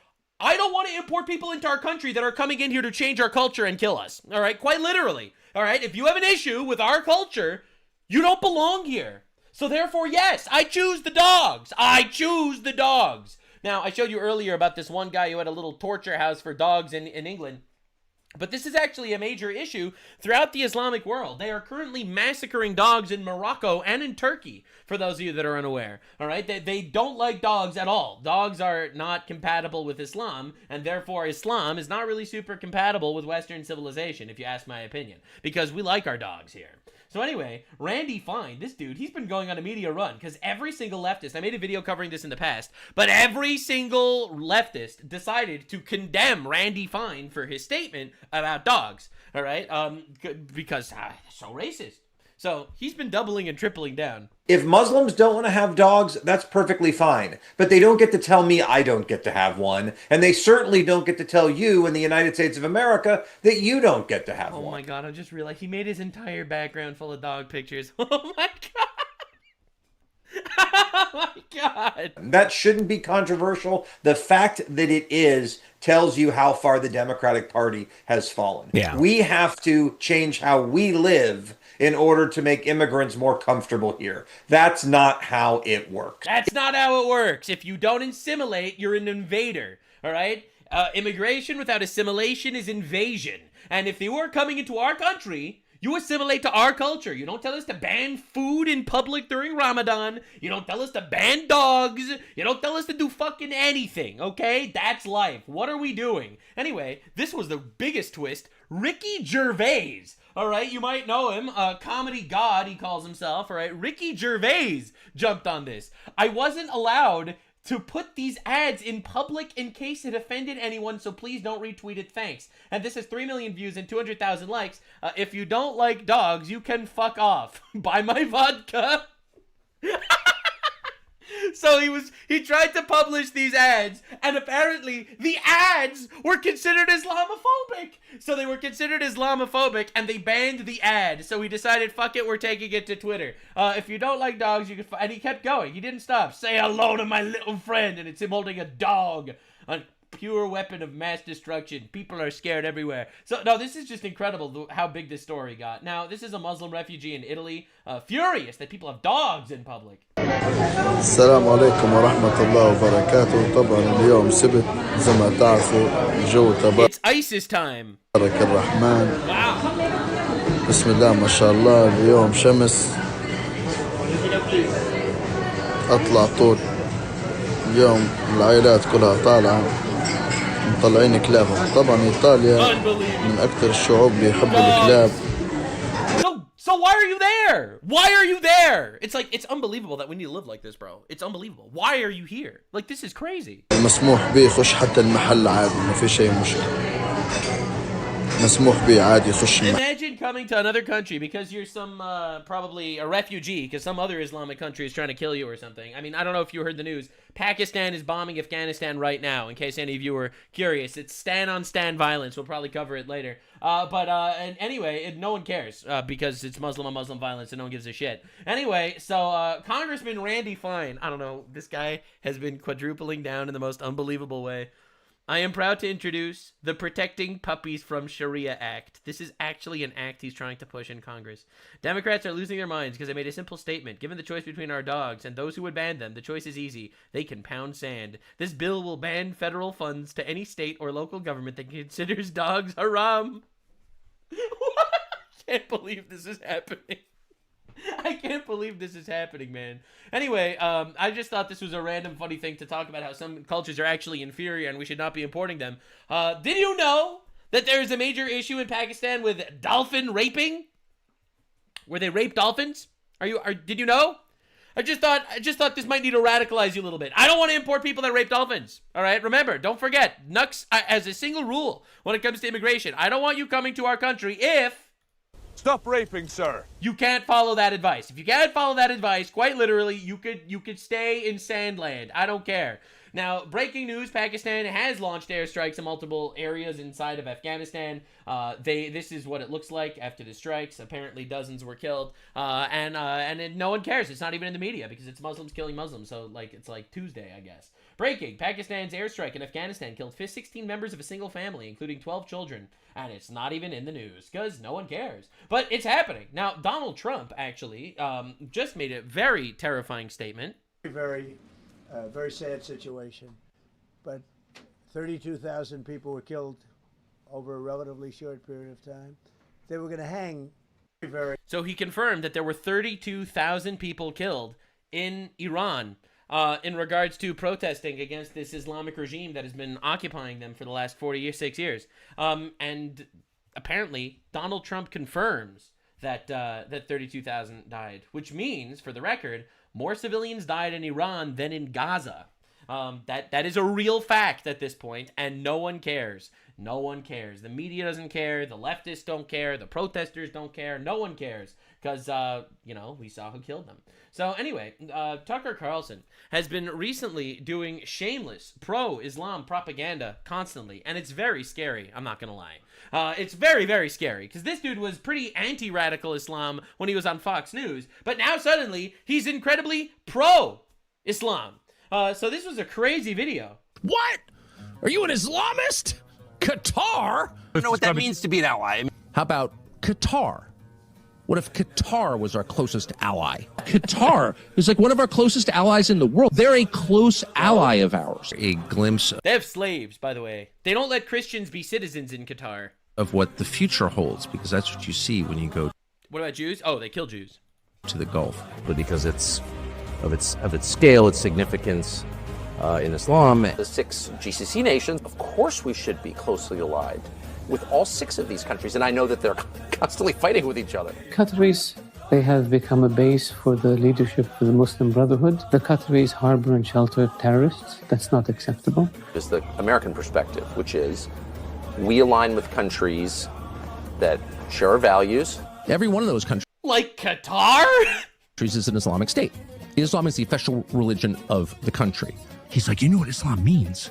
A: I don't want to import people into our country that are coming in here to change our culture and kill us. All right, quite literally. All right, if you have an issue with our culture, you don't belong here. So therefore, yes, I choose the dogs. I choose the dogs. Now, I showed you earlier about this one guy who had a little torture house for dogs in England. But this is actually a major issue throughout the Islamic world. They are currently massacring dogs in Morocco and in Turkey, for those of you that are unaware. All right, they don't like dogs at all. Dogs are not compatible with Islam, and therefore Islam is not really super compatible with Western civilization, if you ask my opinion, because we like our dogs here. So anyway, Randy Fine, this dude, he's been going on a media run because every single leftist, I made a video covering this in the past, but every single leftist decided to condemn Randy Fine for his statement about dogs, all right? Because so racist. So he's been doubling and tripling down.
X: If Muslims don't want to have dogs, that's perfectly fine. But they don't get to tell me I don't get to have one. And they certainly don't get to tell you in the United States of America that you don't get to have one.
A: Oh my God, I just realized he made his entire background full of dog pictures. Oh my God. my God.
X: That shouldn't be controversial. The fact that it is tells you how far the Democratic Party has fallen.
Q: Yeah.
X: We have to change how we live in order to make immigrants more comfortable here. That's not how it works.
A: That's not how it works. If you don't assimilate, you're an invader. All right? Immigration without assimilation is invasion. And if you are coming into our country, you assimilate to our culture. You don't tell us to ban food in public during Ramadan. You don't tell us to ban dogs. You don't tell us to do fucking anything, okay? That's life. What are we doing? Anyway, this was the biggest twist. Ricky Gervais, all right? You might know him. Comedy god, he calls himself, all right? Ricky Gervais jumped on this. I wasn't allowed to put these ads in public in case it offended anyone, so please don't retweet it, thanks. And this has 3 million views and 200,000 likes. If you don't like dogs, you can fuck off. Buy my vodka. So he tried to publish these ads, and apparently the ads were considered Islamophobic. So they were considered Islamophobic, and they banned the ad. So he decided, fuck it, we're taking it to Twitter. If you don't like dogs, you can. And he kept going. He didn't stop. Say hello to my little friend, and it's him holding a dog. A pure weapon of mass destruction. People are scared everywhere. So no, this is just incredible how big this story got. Now, this is a Muslim refugee in Italy, furious that people have dogs in public.
G: السلام عليكم ورحمة الله وبركاته. طبعا اليوم سبت زي ما تعرفوا الجو تبارك.
A: It's ISIS time.
G: تبارك الرحمن. بسم الله ما شاء الله. اليوم شمس. أطلع طول اليوم العائلات كلها طالعة مطلعين كلابهم. طبعا إيطاليا من أكثر الشعوب اللي يحبوا الكلاب.
A: So why are you there? Why are you there? It's like, it's unbelievable that we need to live like this, bro. It's unbelievable. Why are you here? Like, this is crazy.
G: مسموح به يخش حتى المحل عادي ما في شيء مشكلة. مسموح به عادي يخش.
A: Imagine coming to another country because you're some, probably a refugee because some other Islamic country is trying to kill you or something. I mean, I don't know if you heard the news. Pakistan is bombing Afghanistan right now, in case any of you were curious. It's stand-on-stand violence. We'll probably cover it later. And anyway, no one cares because it's Muslim on Muslim violence and no one gives a shit. Anyway, so Congressman Randy Fine, I don't know, this guy has been quadrupling down in the most unbelievable way. I am proud to introduce the Protecting Puppies from Sharia Act. This is actually an act he's trying to push in Congress. Democrats are losing their minds because they made a simple statement. Given the choice between our dogs and those who would ban them, the choice is easy. They can pound sand. This bill will ban federal funds to any state or local government that considers dogs haram. What? I can't believe this is happening. I can't believe this is happening, man. Anyway, I just thought this was a random funny thing to talk about how some cultures are actually inferior and we should not be importing them. Did you know that there is a major issue in Pakistan with dolphin raping? Where they rape dolphins? Did you know? I just thought this might need to radicalize you a little bit. I don't want to import people that rape dolphins. All right, remember, don't forget, Nux as a single rule when it comes to immigration. I don't want you coming to our country if
F: Stop raping, sir.
A: You can't follow that advice. If you can't follow that advice, quite literally, you could stay in Sandland. I don't care. Now, breaking news, Pakistan has launched airstrikes in multiple areas inside of Afghanistan. This is what it looks like after the strikes. Apparently, dozens were killed. And no one cares. It's not even in the media because it's Muslims killing Muslims. So, it's like Tuesday, I guess. Breaking, Pakistan's airstrike in Afghanistan killed 16 members of a single family, including 12 children. And it's not even in the news because no one cares. But it's happening. Now, Donald Trump, actually, just made a very terrifying statement.
H: Very sad situation. But 32,000 people were killed over a relatively short period of time. They were going to hang.
A: So he confirmed that there were 32,000 people killed in Iran in regards to protesting against this Islamic regime that has been occupying them for the last 46 years. And apparently, Donald Trump confirms that 32,000 died, which means, for the record, more civilians died in Iran than in Gaza. That is a real fact at this point, and no one cares. No one cares. The media doesn't care. The leftists don't care. The protesters don't care. No one cares because, we saw who killed them. So anyway, Tucker Carlson has been recently doing shameless pro-Islam propaganda constantly, and it's very scary. I'm not going to lie. It's very, very scary because this dude was pretty anti-radical Islam when he was on Fox News, but now suddenly he's incredibly pro Islam. So this was a crazy video.
E: What? Are you an Islamist? Qatar? I don't know what that means to be an ally. How about Qatar? What if Qatar was our closest ally? Qatar is like one of our closest allies in the world. They're a close ally of ours. A glimpse
A: They have slaves, by the way. They don't let Christians be citizens in Qatar.
E: of what the future holds, because that's what you see when you go
A: What about Jews? Oh, they kill Jews.
E: to the Gulf.
I: But because it's of its scale, its significance in Islam, the 6 GCC nations, of course we should be closely allied with all 6 of these countries, and I know that they're constantly fighting with each other.
J: Qataris, they have become a base for the leadership of the Muslim Brotherhood. The Qataris harbor and shelter terrorists. That's not acceptable.
I: Is the American perspective, which is we align with countries that share our values.
E: Every one of those countries
A: Like Qatar?
E: is an Islamic state. Islam is the official religion of the country. He's like, you know what Islam means?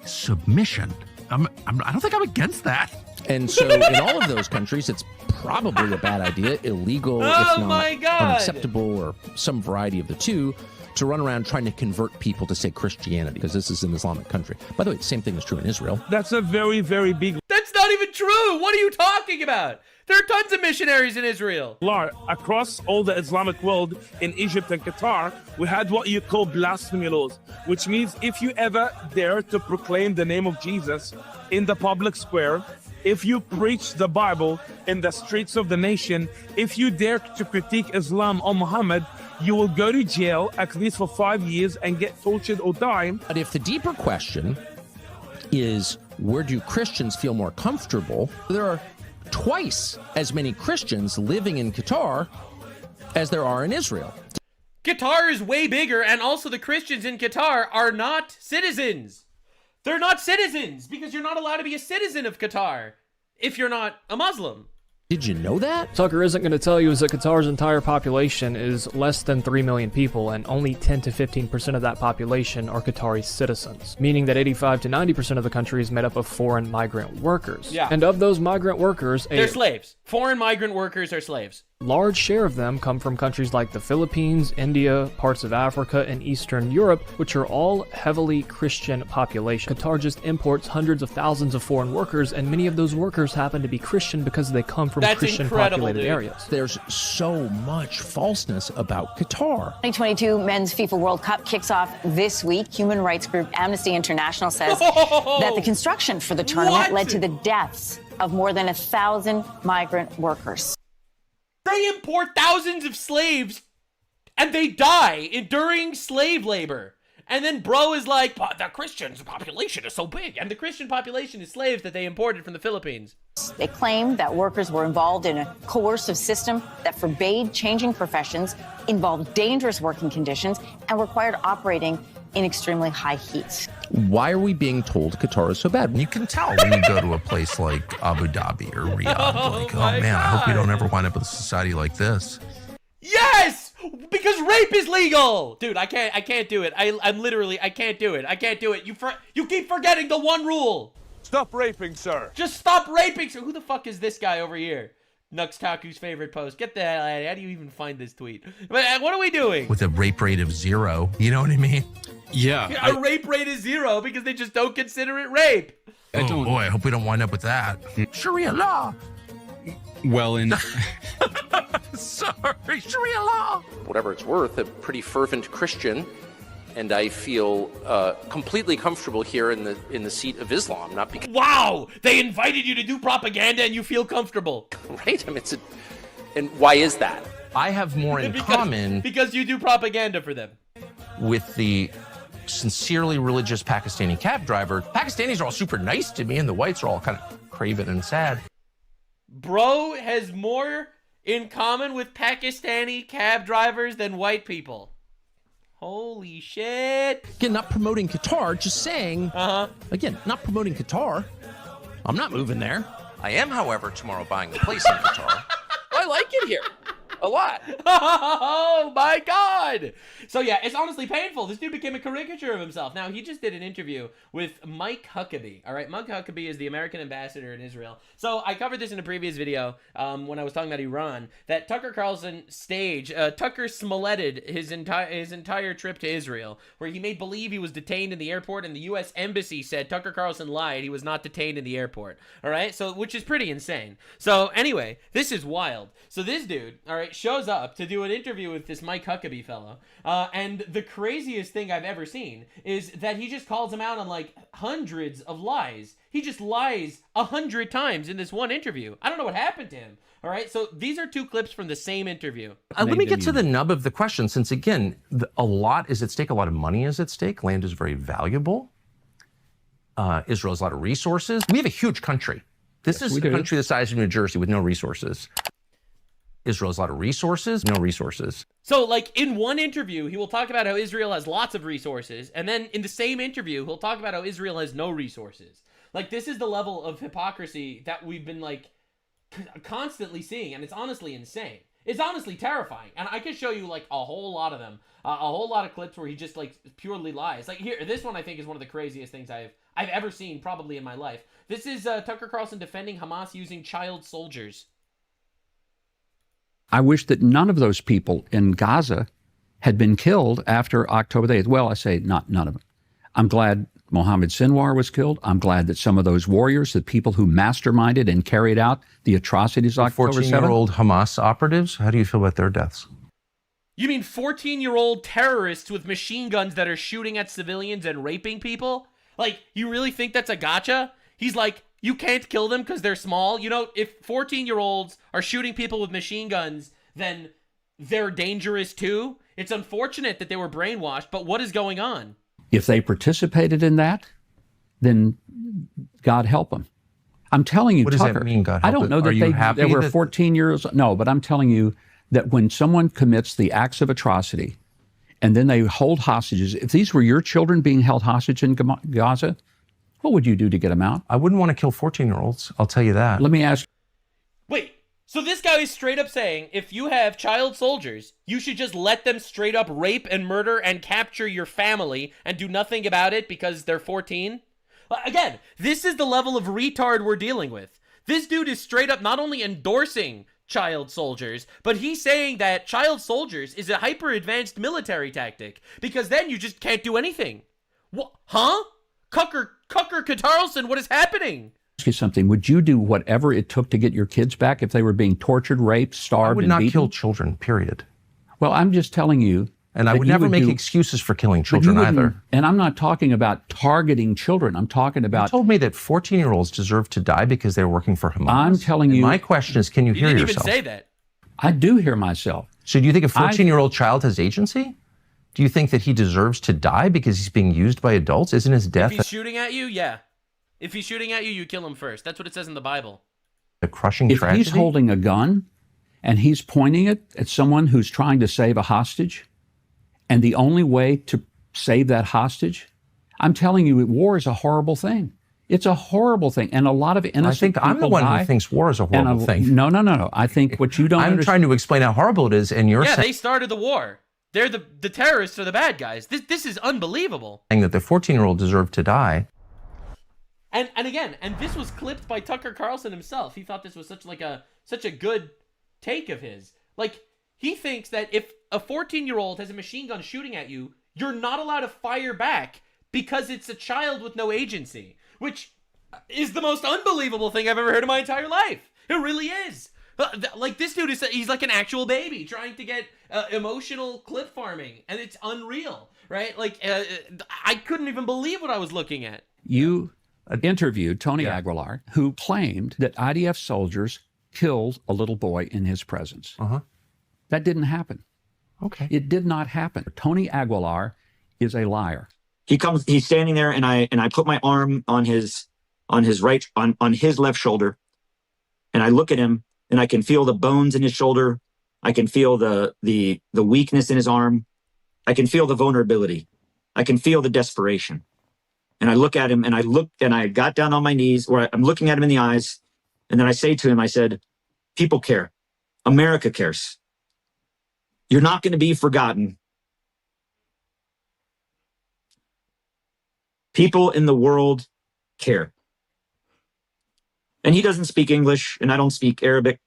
E: Submission. I don't think I'm against that. And so in all of those countries, it's probably a bad idea, illegal, if not unacceptable, or some variety of the two, to run around trying to convert people to, say, Christianity, because this is an Islamic country. By the way, the same thing is true in Israel.
B: That's a very, very big...
A: That's not even true. What are you talking about? There are tons of missionaries in Israel.
B: Across all the Islamic world, in Egypt and Qatar, we had what you call blasphemy laws, which means if you ever dare to proclaim the name of Jesus in the public square, if you preach the Bible in the streets of the nation, if you dare to critique Islam or Muhammad, you will go to jail at least for 5 years and get tortured or die.
E: But if the deeper question is, where do Christians feel more comfortable? There are twice as many Christians living in Qatar as there are in Israel.
A: Qatar is way bigger, and also the Christians in Qatar are not citizens. They're not citizens because you're not allowed to be a citizen of Qatar if you're not a Muslim.
E: Did you know that?
K: Tucker isn't going to tell you is that Qatar's entire population is less than 3 million people, and only 10 to 15% of that population are Qatari citizens, meaning that 85 to 90% of the country is made up of foreign migrant workers.
A: Yeah.
K: And of those migrant workers,
A: They're slaves. Foreign migrant workers are slaves.
K: large share of them come from countries like the Philippines, India, parts of Africa, and Eastern Europe, which are all heavily Christian populations. Qatar just imports hundreds of thousands of foreign workers, and many of those workers happen to be Christian because they come from Christian populated areas.
E: There's so much falseness about Qatar.
Y: 2022 Men's FIFA World Cup kicks off this week. Human rights group Amnesty International says that the construction for the tournament led to the deaths of more than 1,000 migrant workers.
A: They import thousands of slaves and they die during slave labor. And then bro is like, but the Christian population is so big. And the Christian population is slaves that they imported from the Philippines.
Y: They claim that workers were involved in a coercive system that forbade changing professions, involved dangerous working conditions, and required operating in extremely high heat.
E: Why are we being told Qatar is so bad? You can tell when you go to a place like Abu Dhabi or Riyadh. Oh man, I hope we don't ever wind up with a society like this.
A: Yes! Because rape is legal! Dude, I can't do it. I'm literally, I can't do it. I can't do it. You keep forgetting the one rule.
F: Stop raping, sir.
A: Just stop raping, sir. Who the fuck is this guy over here? Taku's favorite post. Get the hell out of here. How do you even find this tweet? But what are we doing?
E: With a rape rate of 0. You know what I mean?
A: Yeah. A rape rate is 0 because they just don't consider it rape.
E: Oh boy, I hope we don't wind up with that. Sharia law.
Z: Well, in...
E: Sorry, Sharia law.
I: Whatever it's worth, a pretty fervent Christian, and I feel completely comfortable here in the seat of Islam. Not because
A: Wow, they invited you to do propaganda and you feel comfortable.
I: Right? I mean, and why is that?
E: I have more in common
A: because you do propaganda for them.
E: With the sincerely religious Pakistani cab driver. Pakistanis are all super nice to me, and the whites are all kind of craven and sad.
A: Bro has more in common with Pakistani cab drivers than white people. Holy shit.
E: Again, not promoting Qatar, just saying. Again, not promoting Qatar. I'm not moving there.
I: I am, however, tomorrow buying a place in Qatar. I like it here. A lot.
A: Oh my God. So yeah, it's honestly painful. This dude became a caricature of himself. Now, he just did an interview with Mike Huckabee. All right, Mike Huckabee is the American ambassador in Israel. So I covered this in a previous video when I was talking about Iran, that Tucker Carlson Tucker Smolletted his entire trip to Israel, where he made believe he was detained in the airport, and the U.S. Embassy said Tucker Carlson lied. He was not detained in the airport. All right, so which is pretty insane. So anyway, this is wild. So this dude, all right, shows up to do an interview with this Mike Huckabee fellow, and the craziest thing I've ever seen is that he just calls him out on like hundreds of lies. He just lies 100 times in this one interview. I don't know what happened to him. All right, so these are two clips from the same interview.
E: Let me get to the nub of the question, since again, a lot is at stake, a lot of money is at stake. Land is very valuable. Israel has a lot of resources. We have a huge country. This is a country the size of New Jersey with no resources. Israel has a lot of resources, no resources.
A: So, like, in one interview, he will talk about how Israel has lots of resources, and then in the same interview, he'll talk about how Israel has no resources. Like, this is the level of hypocrisy that we've been, like, constantly seeing, and it's honestly insane. It's honestly terrifying, and I could show you, like, a whole lot of them. A whole lot of clips where he just, like, purely lies. Like, here, this one I think is one of the craziest things I've ever seen, probably in my life. This is Tucker Carlson defending Hamas using child soldiers.
C: I wish that none of those people in Gaza had been killed after October the 8th. Well, I say not none of them. I'm glad Mohammed Sinwar was killed. I'm glad that some of those warriors, the people who masterminded and carried out the atrocities of October 7th.
E: 14-year-old Hamas operatives, how do you feel about their deaths?
A: You mean 14-year-old terrorists with machine guns that are shooting at civilians and raping people? Like, you really think that's a gotcha? He's like, you can't kill them because they're small. You know, if 14-year-olds are shooting people with machine guns, then they're dangerous too. It's unfortunate that they were brainwashed, but what is going on?
C: If they participated in that, then God help them. I'm telling you,
E: what does
C: Tucker,
E: that mean, God help
C: I don't know that they were 14 years. No, but I'm telling you that when someone commits the acts of atrocity and then they hold hostages, if these were your children being held hostage in Gaza, what would you do to get them out?
E: I wouldn't want to kill 14-year-olds. I'll tell you that.
C: Let me ask.
A: Wait, so this guy is straight up saying if you have child soldiers, you should just let them straight up rape and murder and capture your family and do nothing about it because they're 14? Again, this is the level of retard we're dealing with. This dude is straight up not only endorsing child soldiers, but he's saying that child soldiers is a hyper-advanced military tactic because then you just can't do anything. What? Huh? Tucker Carlson, what is happening?
C: Ask you something. Would you do whatever it took to get your kids back if they were being tortured, raped, starved, and beaten?
E: I would not kill children, period.
C: Well, I'm just telling you.
E: And I would never make excuses for killing children either.
C: And I'm not talking about targeting children. I'm talking about...
E: You told me that 14-year-olds deserve to die because they're working for Hamas.
C: I'm telling you...
E: My question is, can you hear yourself?
A: You didn't even say that.
C: I do hear myself.
E: So do you think a 14-year-old child has agency? Do you think that he deserves to die because he's being used by adults? Isn't his death...
A: If he's shooting at you, yeah. If he's shooting at you, you kill him first. That's what it says in the Bible.
E: A crushing tragedy?
C: If he's holding a gun and he's pointing it at someone who's trying to save a hostage, and the only way to save that hostage, I'm telling you, war is a horrible thing. It's a horrible thing. And a lot of innocent people
E: I'm the one who thinks war is a horrible thing.
C: No. I think what you don't
E: I'm trying to explain how horrible it is, and you're saying...
A: they started the war. They're the terrorists are the bad guys. This is unbelievable.
E: Saying that the 14-year-old deserved to die.
A: And again, this was clipped by Tucker Carlson himself. He thought this was such a good take of his. Like, he thinks that if a 14-year-old has a machine gun shooting at you, you're not allowed to fire back because it's a child with no agency, which is the most unbelievable thing I've ever heard in my entire life. It really is. Like, this dude he's like an actual baby trying to get emotional clip farming, and it's unreal, right? Like, I couldn't even believe what I was looking at.
C: You interviewed Tony Aguilar, who claimed that IDF soldiers killed a little boy in his presence. That didn't happen.
E: Okay.
C: It did not happen. Tony Aguilar is a liar.
L: He's standing there, and I put my arm on his left shoulder, and I look at him, and I can feel the bones in his shoulder. I can feel the weakness in his arm. I can feel the vulnerability. I can feel the desperation. And I look at him, and I got down on my knees, or I'm looking at him in the eyes, and then I say to him, I said, people care. America cares. You're not going to be forgotten. People in the world care. And he doesn't speak English, and I don't speak Arabic.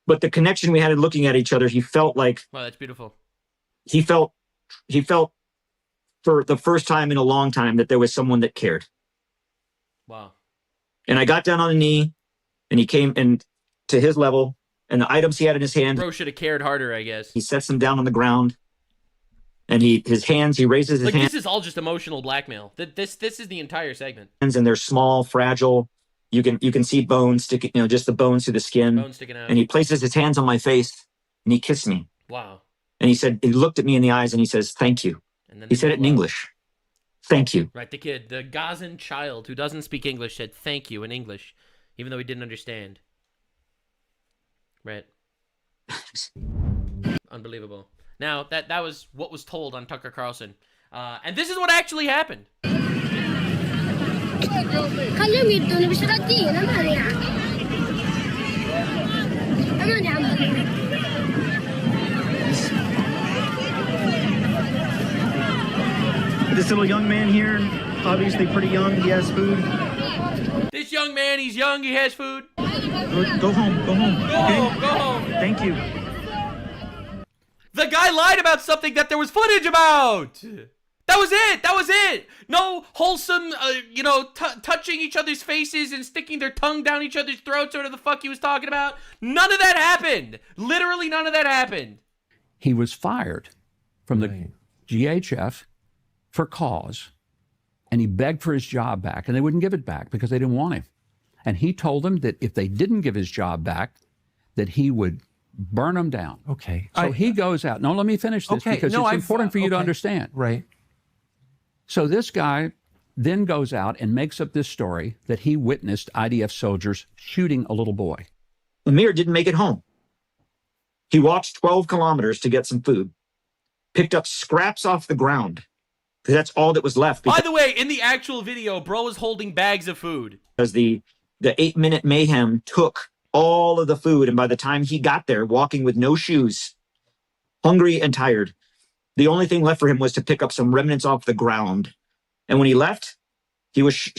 L: But the connection we had in looking at each other, he felt like...
A: Wow, that's beautiful.
L: He felt for the first time in a long time that there was someone that cared.
A: Wow.
L: And I got down on a knee, and he came in to his level, and the items he had in his hand...
A: Bro should have cared harder, I guess.
L: He sets them down on the ground, and he raises his hands.
A: This is all just emotional blackmail. This is the entire segment.
L: And they're small, fragile. You can see bones sticking, just the bones through the skin.
A: Bones sticking out.
L: And he places his hands on my face, and he kissed me.
A: Wow.
L: And he looked at me in the eyes, and he says, "Thank you."
A: And then
L: he said it in English. "Thank you."
A: Right, the Gazan child who doesn't speak English said "thank you" in English, even though he didn't understand. Right. Unbelievable. Now, that was what was told on Tucker Carlson. And this is what actually happened.
L: This little young man here, obviously pretty young, he has food.
A: This young man, he's young, he has food.
L: Go home, go home.
A: Go home, go home.
L: Thank you.
A: The guy lied about something that there was footage about. That was it. That was it. No wholesome, touching each other's faces and sticking their tongue down each other's throats, or whatever the fuck he was talking about. None of that happened. Literally none of that happened.
C: He was fired from the GHF for cause, and he begged for his job back, and they wouldn't give it back because they didn't want him. And he told them that if they didn't give his job back, that he would burn them down.
E: Okay.
C: So he goes out. No, let me finish this because it's important for you to understand.
E: Right.
C: So this guy then goes out and makes up this story that he witnessed IDF soldiers shooting a little boy.
L: Amir didn't make it home. He walked 12 kilometers to get some food, picked up scraps off the ground, because that's all that was left.
A: By the way, in the actual video, bro is holding bags of food.
L: Because the 8-minute mayhem took all of the food, and by the time he got there, walking with no shoes, hungry and tired, the only thing left for him was to pick up some remnants off the ground. And when he left, he was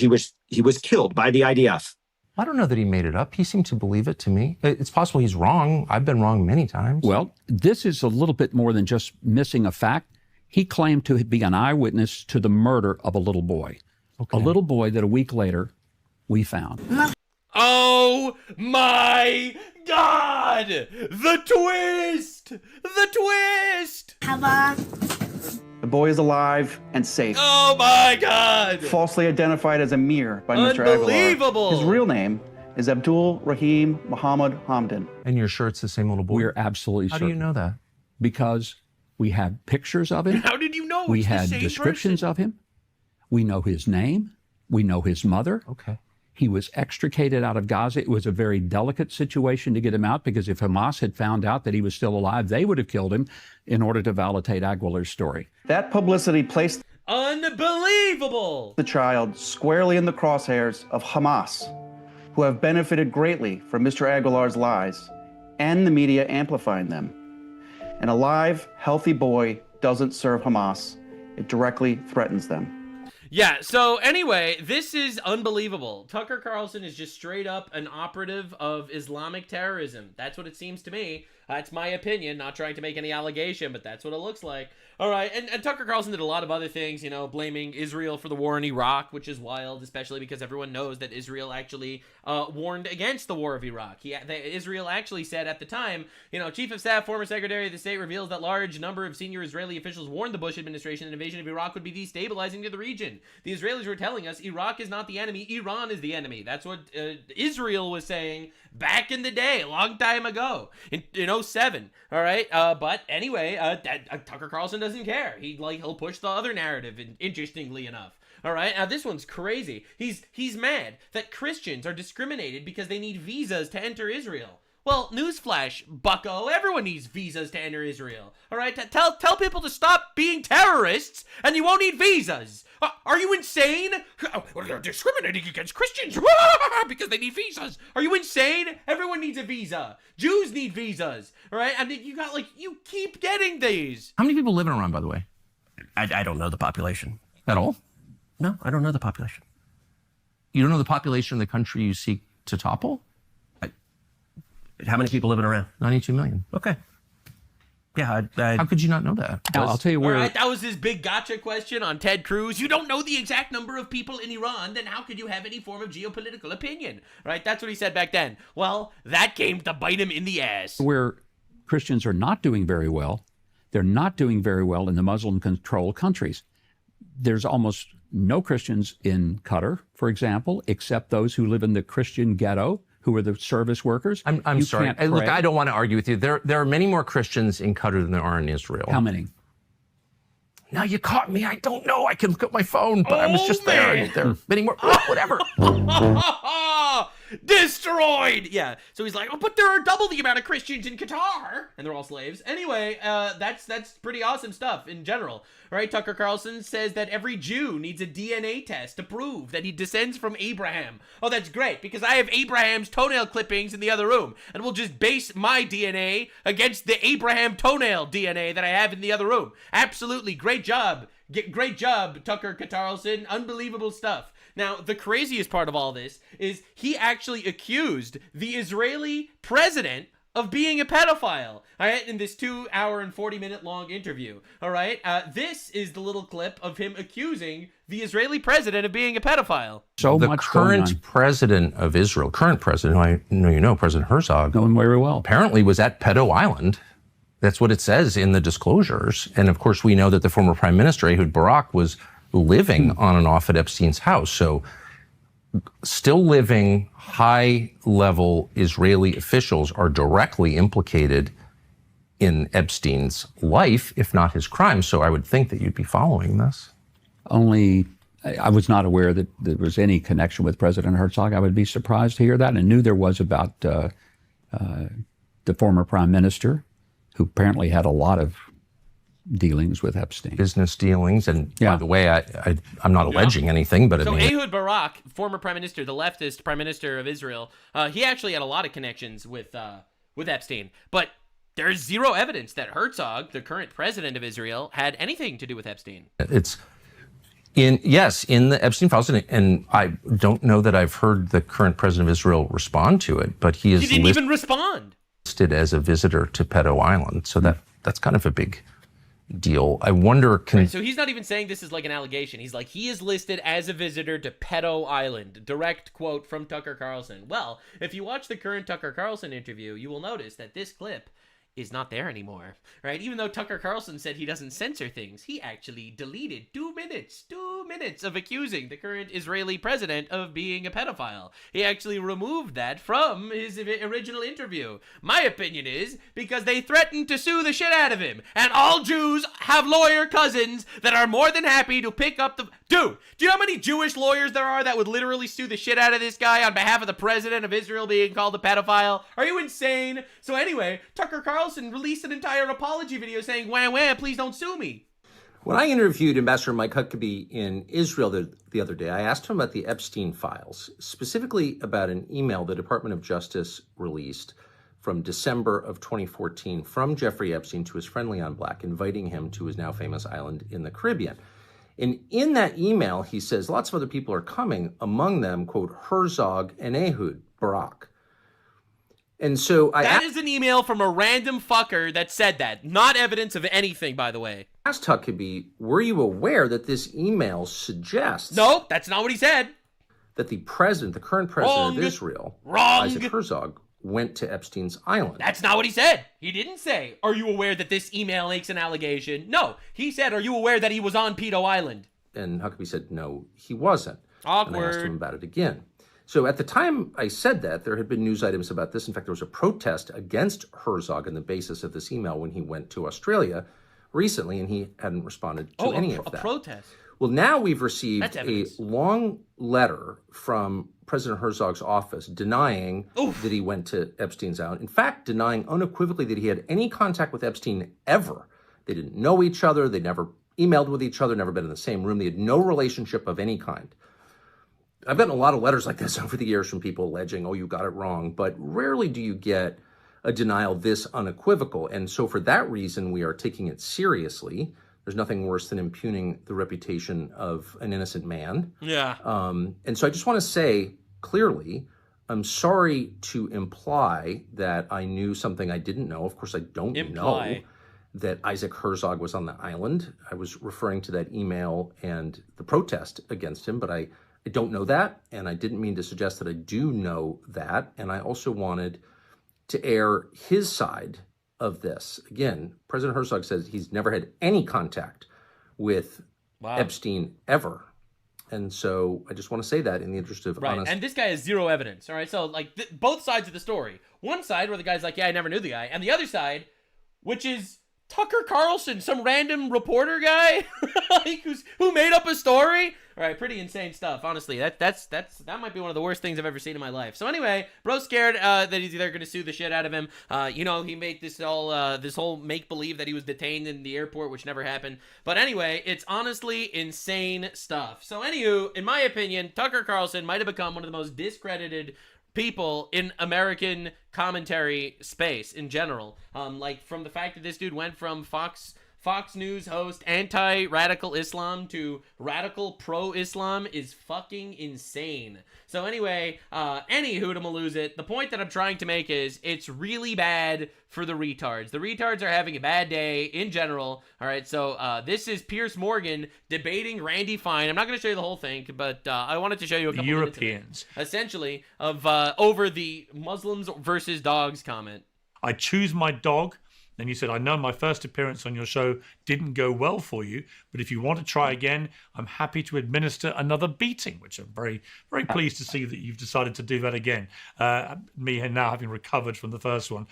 L: killed by the IDF.
E: I don't know that he made it up. He seemed to believe it to me. It's possible he's wrong. I've been wrong many times.
C: Well, this is a little bit more than just missing a fact. He claimed to be an eyewitness to the murder of a little boy. Okay. A little boy that a week later we found.
A: Oh my God! The twist! The twist!
M: The boy is alive and safe.
A: Oh my God!
M: Falsely identified as Amir by Mr. Aguilar.
A: Unbelievable!
M: His real name is Abdul Rahim Muhammad Hamdan.
E: And you're sure it's the same little boy?
C: We're absolutely certain.
E: How do you know that?
C: Because we have pictures of him.
A: How did you know?
C: We had descriptions of him. We know his name. We know his mother.
E: Okay.
C: He was extricated out of Gaza. It was a very delicate situation to get him out because if Hamas had found out that he was still alive, they would have killed him in order to validate Aguilar's story.
M: That publicity placed
A: unbelievable
M: the child squarely in the crosshairs of Hamas, who have benefited greatly from Mr. Aguilar's lies and the media amplifying them. An alive, healthy boy doesn't serve Hamas. It directly threatens them.
A: Yeah, so anyway, this is unbelievable. Tucker Carlson is just straight up an operative of Islamic terrorism. That's what it seems to me. That's my opinion, not trying to make any allegation, but that's what it looks like. All right, and Tucker Carlson did a lot of other things, blaming Israel for the war in Iraq, which is wild, especially because everyone knows that Israel actually warned against the war of Iraq. Israel actually said at the time, Chief of Staff, former Secretary of the State reveals that large number of senior Israeli officials warned the Bush administration an invasion of Iraq would be destabilizing to the region. The Israelis were telling us Iraq is not the enemy, Iran is the enemy. That's what Israel was saying back in the day, a long time ago, in 2007. All right, but anyway, Tucker Carlson doesn't care. He'll push the other narrative. Interestingly enough, all right. Now this one's crazy. He's mad that Christians are discriminated because they need visas to enter Israel. Well, newsflash, bucko, everyone needs visas to enter Israel. All right, tell people to stop being terrorists, and you won't need visas. Are you insane? They're discriminating against Christians because they need visas. Are you insane? Everyone needs a visa. Jews need visas. All right, and you keep getting these.
E: How many people live in Iran, by the way?
N: I don't know the population.
E: At all?
N: No, I don't know the population.
E: You don't know the population of the country you seek to topple?
N: How many people live in Iran?
E: 92 million.
N: Okay. Yeah,
E: how could you not know that?
C: I'll tell you where.
A: All right, that was his big gotcha question on Ted Cruz. You don't know the exact number of people in Iran, then how could you have any form of geopolitical opinion? Right? That's what he said back then. Well, that came to bite him in the ass.
C: Where Christians are not doing very well, they're not doing very well in the Muslim-controlled countries. There's almost no Christians in Qatar, for example, except those who live in the Christian ghetto, who are the service workers.
E: I'm sorry. Look, I don't want to argue with you. There are many more Christians in Qatar than there are in Israel.
C: How many?
E: Now you caught me. I don't know. I can look at my phone, but I was just there. There are many more. Whatever.
A: Destroyed! Yeah. So he's like, oh, but there are double the amount of Christians in Qatar, and they're all slaves. Anyway, that's pretty awesome stuff in general. Right? Tucker Carlson says that every Jew needs a DNA test to prove that he descends from Abraham. Oh, that's great, because I have Abraham's toenail clippings in the other room, and we'll just base my DNA against the Abraham toenail DNA that I have in the other room. Absolutely. Great job. Great job, Tucker Carlson. Unbelievable stuff. Now, the craziest part of all this is he actually accused the Israeli president of being a pedophile, all right, in this 2-hour and 40-minute long interview, all right? This is the little clip of him accusing the Israeli president of being a pedophile.
E: The current president of Israel, current president, who I know you know, President Herzog,
C: know him very well,
E: apparently was at Pedo Island. That's what it says in the disclosures. And of course, we know that the former prime minister, Ehud Barak, was living on and off at Epstein's house. So still living high-level Israeli officials are directly implicated in Epstein's life, if not his crime. So I would think that you'd be following this.
C: Only, I was not aware that there was any connection with President Herzog. I would be surprised to hear that, and knew there was about the former prime minister, who apparently had a lot of dealings with Epstein.
E: Business dealings, and by the way, I'm not alleging anything, but
A: so
E: I mean...
A: Ehud Barak, former prime minister, the leftist prime minister of Israel, he actually had a lot of connections with Epstein, but there's zero evidence that Herzog, the current president of Israel, had anything to do with Epstein.
E: It's in the Epstein files, and I don't know that I've heard the current president of Israel respond to it, but he
A: didn't even respond.
E: Listed as a visitor to Pedo Island, so that's kind of a big deal. I wonder...
A: Right, so he's not even saying this is like an allegation. He's like, he is listed as a visitor to Pedo Island. Direct quote from Tucker Carlson. Well, if you watch the current Tucker Carlson interview, you will notice that this clip is not there anymore, right? Even though Tucker Carlson said he doesn't censor things, he actually deleted 2 minutes of accusing the current Israeli president of being a pedophile. He actually removed that from his original interview. My opinion is because they threatened to sue the shit out of him, and all Jews have lawyer cousins that are more than happy to pick up the... Dude, do you know how many Jewish lawyers there are that would literally sue the shit out of this guy on behalf of the president of Israel being called a pedophile? Are you insane? So anyway, Tucker Carlson released an entire apology video saying, wah, please don't sue me.
I: When I interviewed Ambassador Mike Huckabee in Israel the other day, I asked him about the Epstein files, specifically about an email the Department of Justice released from December of 2014 from Jeffrey Epstein to his friend Leon Black, inviting him to his now famous island in the Caribbean. And in that email, he says lots of other people are coming, among them, quote, Herzog and Ehud Barak. And so
A: that is an email from a random fucker that said that. Not evidence of anything, by the way.
I: Asked Huckabee, were you aware that this email suggests...
A: No, that's not what he said.
I: ...that the current president of Israel, Isaac Herzog, went to Epstein's island.
A: That's not what he said. He didn't say, are you aware that this email makes an allegation? No, he said, are you aware that he was on Pedo Island?
I: And Huckabee said, no, he wasn't.
A: Awkward.
I: And I asked him about it again. So at the time I said that, there had been news items about this. In fact, there was a protest against Herzog on the basis of this email when he went to Australia, recently, and he hadn't responded to any of that.
A: A protest.
I: Well, now we've received a
A: evidence.
I: long letter from President Herzog's office denying that he went to Epstein's island. In fact, denying unequivocally that he had any contact with Epstein ever. They didn't know each other. They never emailed with each other, never been in the same room. They had no relationship of any kind. I've gotten a lot of letters like this over the years from people alleging, oh, you got it wrong. But rarely do you get a denial this unequivocal. And so for that reason, we are taking it seriously. There's nothing worse than impugning the reputation of an innocent man.
A: Yeah.
I: And so I just want to say clearly, I'm sorry to imply that I knew something I didn't know. Of course, I don't know that Isaac Herzog was on the island. I was referring to that email and the protest against him, but I don't know that. And I didn't mean to suggest that I do know that. And I also wanted to air his side of this. Again, President Herzog says he's never had any contact with Epstein ever. And so I just want to say that in the interest of honest.
A: And this guy has zero evidence. All right. So like both sides of the story. One side where the guy's like, yeah, I never knew the guy. And the other side, which is Tucker Carlson, some random reporter guy like, who made up a story. All right, pretty insane stuff. Honestly, that might be one of the worst things I've ever seen in my life. So anyway, bro's scared that he's either going to sue the shit out of him. He made this whole make believe that he was detained in the airport, which never happened. But anyway, it's honestly insane stuff. So anywho, in my opinion, Tucker Carlson might have become one of the most discredited people in American commentary space in general. Like from the fact that this dude went from Fox News host, anti-radical Islam to radical pro-Islam is fucking insane. So anyway, anywho, to lose it, the point that I'm trying to make is it's really bad for the retards. The retards are having a bad day in general. All right, so this is Piers Morgan debating Randy Fine. I'm not going to show you the whole thing, but I wanted to show you a couple
O: Europeans,
A: essentially, of over the Muslims versus dogs comment.
O: I choose my dog. Then you said, I know my first appearance on your show didn't go well for you, but if you want to try again, I'm happy to administer another beating, which I'm very, very pleased to see that you've decided to do that again. Me now having recovered from the first one.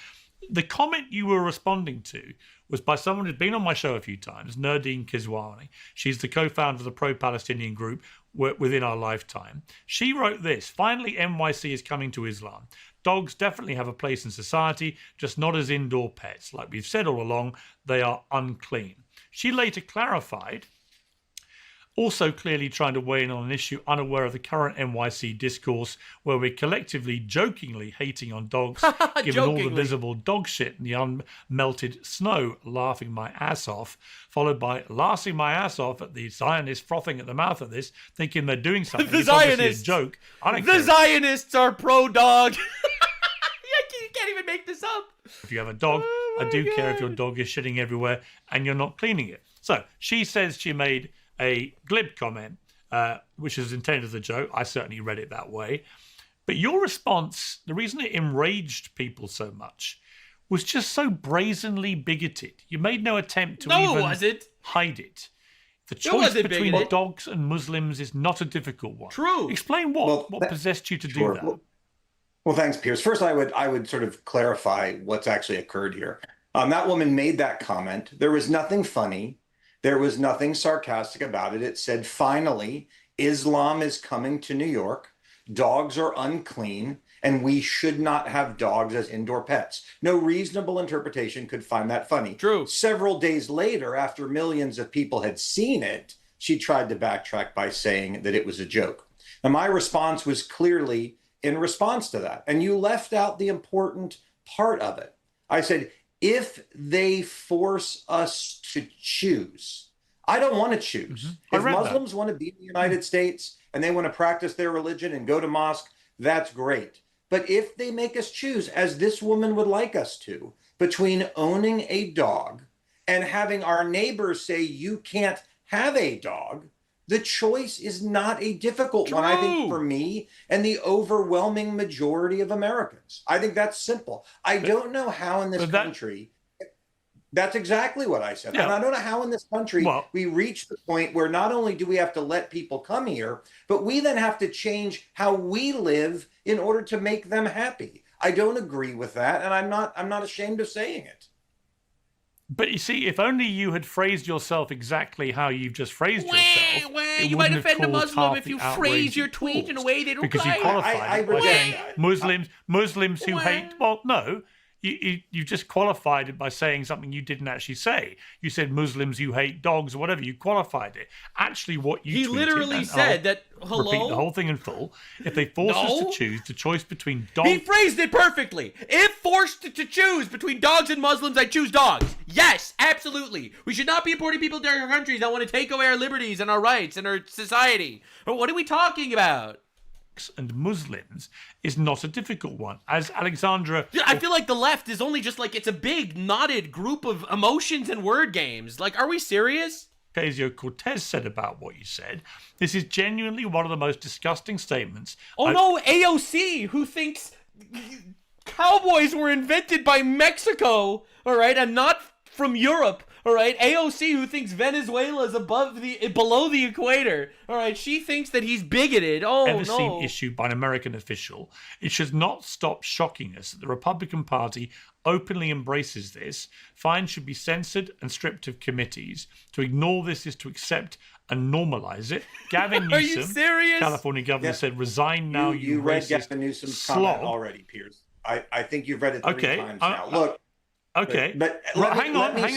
O: The comment you were responding to was by someone who's been on my show a few times, Nerdine Kizwani. She's the co-founder of the pro-Palestinian group Within Our Lifetime. She wrote this: finally, NYC is coming to Islam. Dogs definitely have a place in society, just not as indoor pets. Like we've said all along, they are unclean. She later clarified, also clearly trying to weigh in on an issue unaware of the current NYC discourse, where we're collectively jokingly hating on dogs, given all the visible dog shit and the unmelted snow, laughing my ass off, followed by laughing my ass off at the Zionists frothing at the mouth of this, thinking they're doing something.
A: The
O: it's obviously
A: Zionists,
O: a joke.
A: The Zionists are pro-dog. You can't even make this up.
O: If you have a dog, I do care if your dog is shitting everywhere and you're not cleaning it. So she says she made a glib comment, which is intended as a joke. I certainly read it that way. But your response, the reason it enraged people so much, was just so brazenly bigoted. You made no attempt to hide it. The choice between dogs and Muslims is not a difficult one.
A: True.
O: Explain what possessed you to do that.
P: Well, thanks, Piers. First, I would sort of clarify what's actually occurred here. That woman made that comment. There was nothing funny. There was nothing sarcastic about it. It said, finally, Islam is coming to New York. Dogs are unclean, and we should not have dogs as indoor pets. No reasonable interpretation could find that funny.
A: True.
P: Several days later, after millions of people had seen it, she tried to backtrack by saying that it was a joke. Now, my response was clearly in response to that. And you left out the important part of it. I said, if they force us to choose, I don't want to choose. If Muslims want to be in the United States and they want to practice their religion and go to mosque, that's great. But if they make us choose, as this woman would like us to, between owning a dog and having our neighbors say you can't have a dog, the choice is not a difficult one, I think, for me and the overwhelming majority of Americans. I think that's simple. I don't know how in this country, that's exactly what I said. Yeah. And I don't know how in this country we reach the point where not only do we have to let people come here, but we then have to change how we live in order to make them happy. I don't agree with that, and I'm not ashamed of saying it.
O: But you see, if only you had phrased yourself exactly how you've just phrased yourself,
A: you might offend a Muslim if you phrase your tweet in a way they don't
O: because
A: like.
O: you qualified it by saying Muslims who hate. Well, no. You just qualified it by saying something you didn't actually say. You said Muslims who hate dogs or whatever. You qualified it. Actually, what you
A: He
O: tweeted,
A: literally said that, hello?
O: Repeat the whole thing in full. If they force us to choose the choice between dogs...
A: He phrased it perfectly. If forced to choose between dogs and Muslims, I choose dogs. Yes, absolutely. We should not be importing people to our countries that want to take away our liberties and our rights and our society. But what are we talking about?
O: And Muslims is not a difficult one. As Alexandra...
A: I feel like the left is only just like, it's a big knotted group of emotions and word games. Like, are we serious?
O: Ocasio-Cortez said about what you said. This is genuinely one of the most disgusting statements.
A: Oh no, AOC, who thinks cowboys were invented by Mexico, all right, and not from Europe. All right, AOC, who thinks Venezuela is below the equator. All right, she thinks that he's bigoted. Oh,
O: ever
A: no.
O: seen issued by an American official. It should not stop shocking us that the Republican Party openly embraces this. Fines should be censored and stripped of committees. To ignore this is to accept and normalize it. Gavin Newsom,
A: Are you serious?
O: California governor, said, "Resign now, you
X: read
O: racist
X: Gavin Newsom's
O: slob."
X: comment already, Piers. I think you've read it 3 times now. Look.
O: Okay,
X: but
O: hang on 1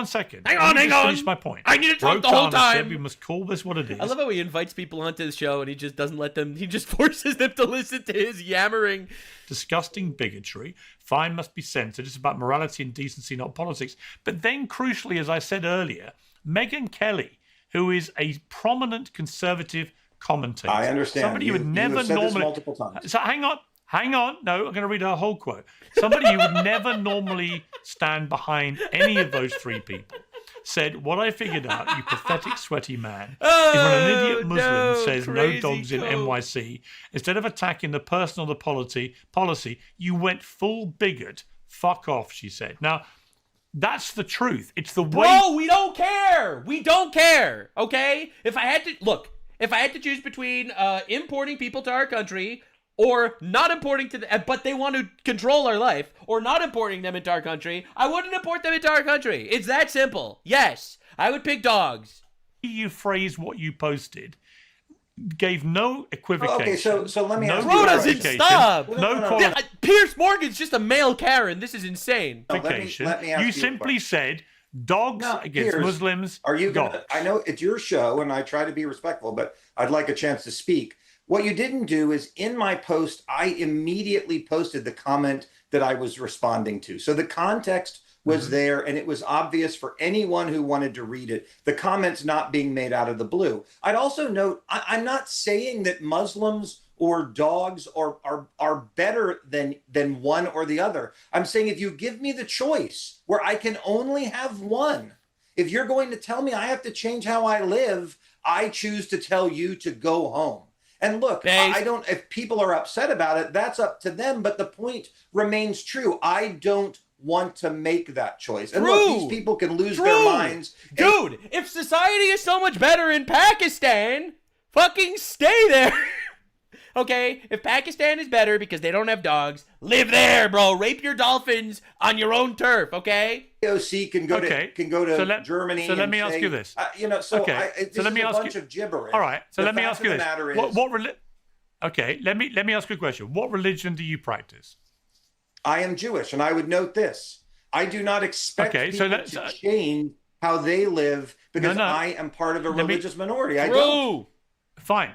O: second.
A: Hang on.
O: Finish my point.
A: I need to talk the whole time.
O: Said we must call this what it is.
A: I love how he invites people onto the show and he just doesn't let them. He just forces them to listen to his yammering.
O: Disgusting bigotry. Fine must be censored. It's about morality and decency, not politics. But then, crucially, as I said earlier, Megyn Kelly, who is a prominent conservative commentator,
X: I understand.
O: Somebody you would never
X: said
O: normally.
X: this multiple times.
O: So hang on. No, I'm going to read her whole quote. Somebody who would never normally stand behind any of those 3 people said, "What I figured out, you pathetic, sweaty man, is when an idiot Muslim says no dogs in NYC, instead of attacking the person or the policy, you went full bigot. Fuck off," she said. Now, that's the truth. It's the way...
A: Bro, we don't care. We don't care, okay? If I had to choose between importing people to our country... or not importing to them, but they want to control our life, or not importing them into our country, I wouldn't import them into our country. It's that simple. Yes, I would pick dogs.
O: You phrase what you posted gave no equivocation.
X: Okay, so let me ask
A: you. Bro doesn't stop.
X: No.
A: Piers Morgan's just a male Karen. This is insane.
X: Let me ask
O: you simply said dogs against
X: Piers,
O: Muslims.
X: Are you
O: dogs.
X: gonna? I know it's your show, and I try to be respectful, but I'd like a chance to speak. What you didn't do is in my post, I immediately posted the comment that I was responding to. So the context was there and it was obvious for anyone who wanted to read it. The comment's not being made out of the blue. I'd also note, I'm not saying that Muslims or dogs are better than one or the other. I'm saying if you give me the choice where I can only have one, if you're going to tell me I have to change how I live, I choose to tell you to go home. And look, I don't, if people are upset about it, that's up to them. But the point remains true. I don't want to make that choice. And look, these people can lose their minds.
A: Dude, if society is so much better in Pakistan, fucking stay there. Okay, if Pakistan is better because they don't have dogs, live there, bro. Rape your dolphins on your own turf, okay?
X: AOC can go to Germany.
O: So let me ask you this.
X: So let me ask you of gibberish.
O: All right. So let me ask you this.
X: Okay,
O: let me ask you a question. What religion do you practice?
X: I am Jewish, and I would note this. I do not expect people to change how they live because I am part of a religious minority. I don't.
O: Fine.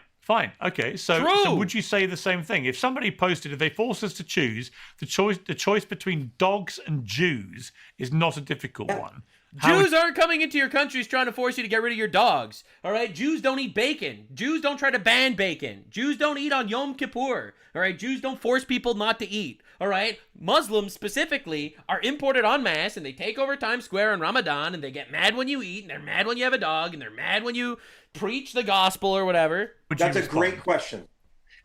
O: Okay. So would you say the same thing? If somebody posted, if they force us to choose, the choice between dogs and Jews is not a difficult one.
A: Jews aren't coming into your countries trying to force you to get rid of your dogs. All right? Jews don't eat bacon. Jews don't try to ban bacon. Jews don't eat on Yom Kippur. All right? Jews don't force people not to eat. All right? Muslims specifically are imported en masse and they take over Times Square on Ramadan and they get mad when you eat and they're mad when you have a dog and they're mad when you preach the gospel or whatever.
X: That's a great question.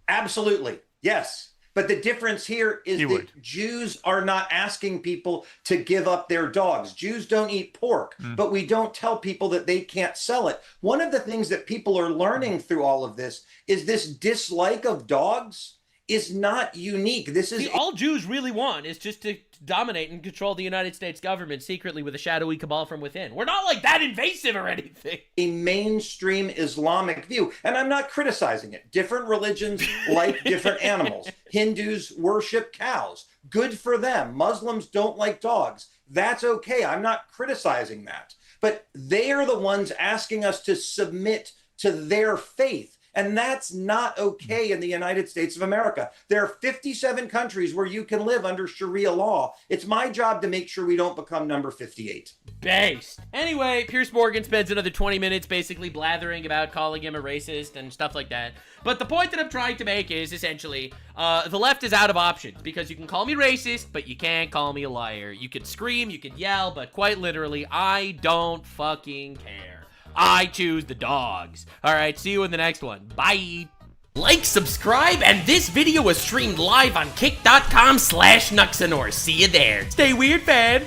X: Absolutely. Yes. But the difference here is that Jews are not asking people to give up their dogs. Jews don't eat pork, but we don't tell people that they can't sell it. One of the things that people are learning through all of this is this dislike of dogs
P: is not unique. This is
A: all Jews really want is just to dominate and control the United States government secretly with a shadowy cabal from within. We're not like that invasive or anything.
P: A mainstream Islamic view, and I'm not criticizing it. Different religions like different animals. Hindus worship cows. Good for them. Muslims don't like dogs. That's okay. I'm not criticizing that. But they are the ones asking us to submit to their faith. And that's not okay in the United States of America. There are 57 countries where you can live under Sharia law. It's my job to make sure we don't become number 58.
A: Based. Anyway, Piers Morgan spends another 20 minutes basically blathering about calling him a racist and stuff like that. But the point that I'm trying to make is essentially, the left is out of options because you can call me racist, but you can't call me a liar. You can scream, you can yell, but quite literally, I don't fucking care. I choose the dogs. All right, see you in the next one. Bye. Like, subscribe, and this video was streamed live on kick.com/Nuxanor. See you there. Stay weird, man.